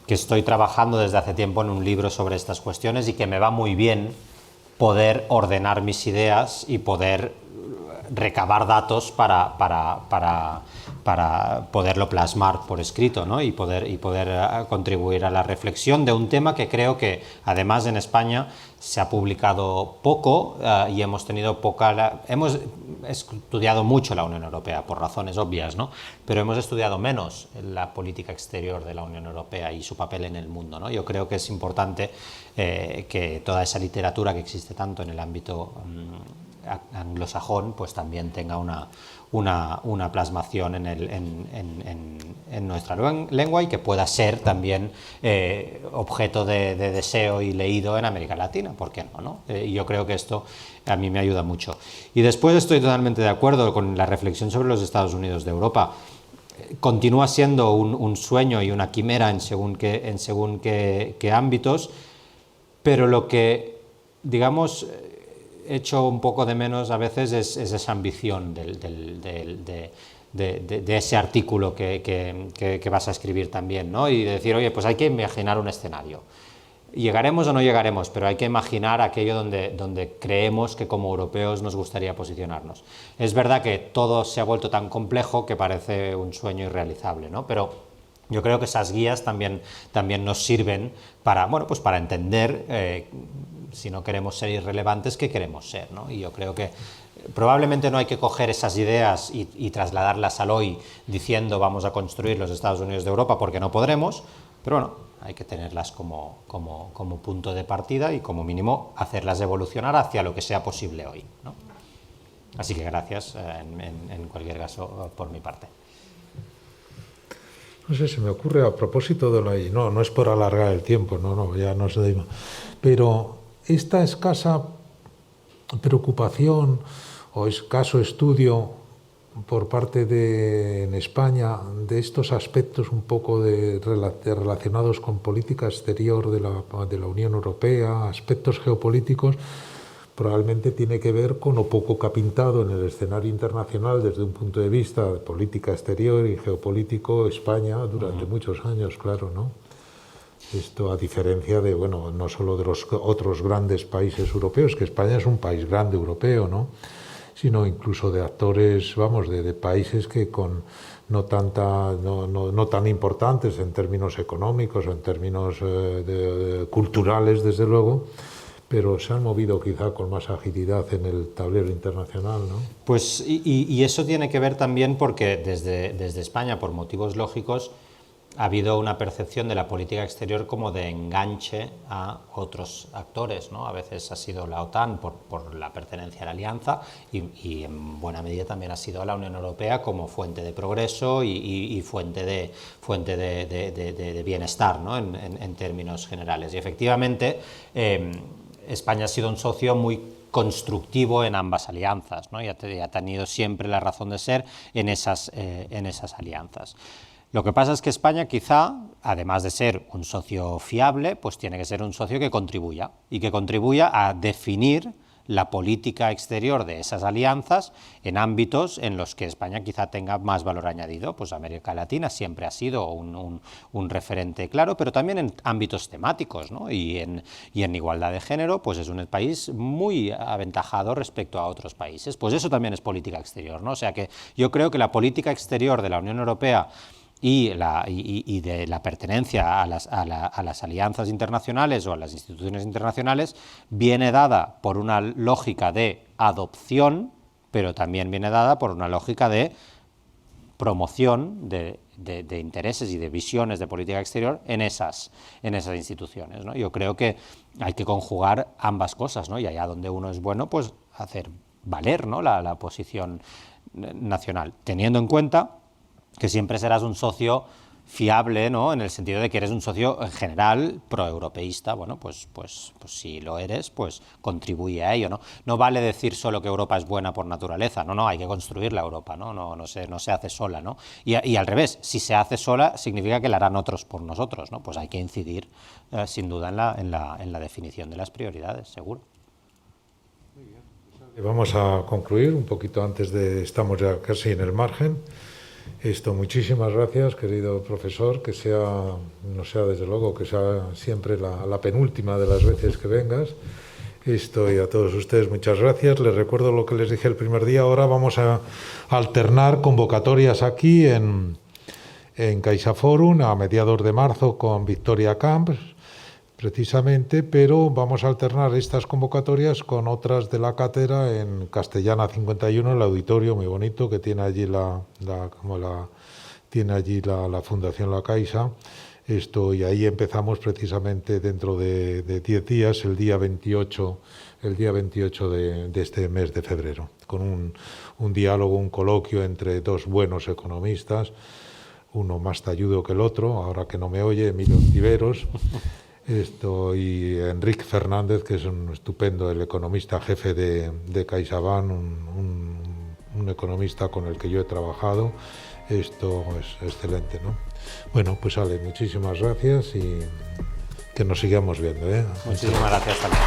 que estoy trabajando desde hace tiempo en un libro sobre estas cuestiones y que me va muy bien poder ordenar mis ideas y poder recabar datos para poderlo plasmar por escrito, ¿no? y poder contribuir a la reflexión de un tema que creo que además en España se ha publicado poco y hemos estudiado mucho la Unión Europea por razones obvias, ¿no? Pero hemos estudiado menos la política exterior de la Unión Europea y su papel en el mundo, ¿no? Yo creo que es importante que toda esa literatura que existe tanto en el ámbito anglosajón pues también tenga una plasmación en nuestra lengua y que pueda ser también objeto de deseo y leído en América Latina, ¿por qué no? Yo creo que esto a mí me ayuda mucho. Y después estoy totalmente de acuerdo con la reflexión sobre los Estados Unidos de Europa. Continúa siendo un sueño y una quimera en según qué ámbitos, pero lo que, digamos, echo un poco de menos a veces es esa ambición de ese artículo que vas a escribir también, ¿no? Y decir, oye, pues hay que imaginar un escenario. Llegaremos o no llegaremos, pero hay que imaginar aquello donde creemos que como europeos nos gustaría posicionarnos. Es verdad que todo se ha vuelto tan complejo que parece un sueño irrealizable, ¿no? Pero yo creo que esas guías también nos sirven para, bueno, pues para entender si no queremos ser irrelevantes, ¿qué queremos ser, ¿no? Y yo creo que probablemente no hay que coger esas ideas y trasladarlas al hoy diciendo vamos a construir los Estados Unidos de Europa porque no podremos, pero bueno, hay que tenerlas como punto de partida y como mínimo hacerlas evolucionar hacia lo que sea posible hoy, ¿no? Así que gracias en cualquier caso por mi parte. No sé, se me ocurre a propósito de la... No es por alargar el tiempo, ya no sé. Pero esta escasa preocupación o escaso estudio por parte en España de estos aspectos un poco relacionados con política exterior de la Unión Europea, aspectos geopolíticos, probablemente tiene que ver con lo poco que ha pintado en el escenario internacional desde un punto de vista de política exterior y geopolítico España durante muchos años, claro, ¿no? Esto a diferencia de, bueno, no solo de los otros grandes países europeos, que España es un país grande europeo, ¿no? Sino incluso de actores, vamos, de países que no tan importantes en términos económicos o en términos culturales, desde luego, pero se han movido quizá con más agilidad en el tablero internacional, ¿no? Pues y eso tiene que ver también porque desde España, por motivos lógicos, ha habido una percepción de la política exterior como de enganche a otros actores, ¿no? A veces ha sido la OTAN por la pertenencia a la alianza y en buena medida también ha sido la Unión Europea como fuente de progreso y fuente de bienestar, ¿no? en términos generales. Y efectivamente España ha sido un socio muy constructivo en ambas alianzas, ¿no? y ha tenido siempre la razón de ser en esas alianzas. Lo que pasa es que España quizá, además de ser un socio fiable, pues tiene que ser un socio que contribuya y que contribuya a definir la política exterior de esas alianzas en ámbitos en los que España quizá tenga más valor añadido. Pues América Latina siempre ha sido un referente claro, pero también en ámbitos temáticos, ¿no? y en igualdad de género, pues es un país muy aventajado respecto a otros países. Pues eso también es política exterior, ¿no? O sea que yo creo que la política exterior de la Unión Europea y de la pertenencia a las alianzas internacionales o a las instituciones internacionales viene dada por una lógica de adopción, pero también viene dada por una lógica de promoción de intereses y de visiones de política exterior en esas instituciones, ¿no? Yo creo que hay que conjugar ambas cosas, ¿no? Y allá donde uno es bueno, pues hacer valer, ¿no? la posición nacional, teniendo en cuenta que siempre serás un socio fiable, ¿no? En el sentido de que eres un socio en general proeuropeísta. Bueno, pues si lo eres, pues contribuye a ello, ¿no? No vale decir solo que Europa es buena por naturaleza, no, hay que construir la Europa, no se hace sola, ¿no? Y al revés, si se hace sola significa que la harán otros por nosotros, ¿no? Pues hay que incidir sin duda en la definición de las prioridades, seguro. Vamos a concluir un poquito antes estamos ya casi en el margen. Muchísimas gracias, querido profesor, que no sea desde luego que sea siempre la penúltima de las veces que vengas. Y a todos ustedes muchas gracias. Les recuerdo lo que les dije el primer día. Ahora vamos a alternar convocatorias aquí en CaixaForum a mediados de marzo con Victoria Camps, precisamente, pero vamos a alternar estas convocatorias con otras de la cátedra en Castellana 51, el auditorio muy bonito que tiene allí la Fundación La Caixa. Y ahí empezamos precisamente dentro de 10 días, el día 28 de este mes de febrero, con un diálogo, un coloquio entre dos buenos economistas, uno más talludo que el otro, ahora que no me oye, Emilio Ontiveros, y Enrique Fernández, que es un estupendo, el economista jefe de CaixaBank, un economista con el que yo he trabajado. Esto es excelente, ¿no? Bueno, pues Ale, muchísimas gracias y que nos sigamos viendo, ¿eh? Muchísimas gracias también.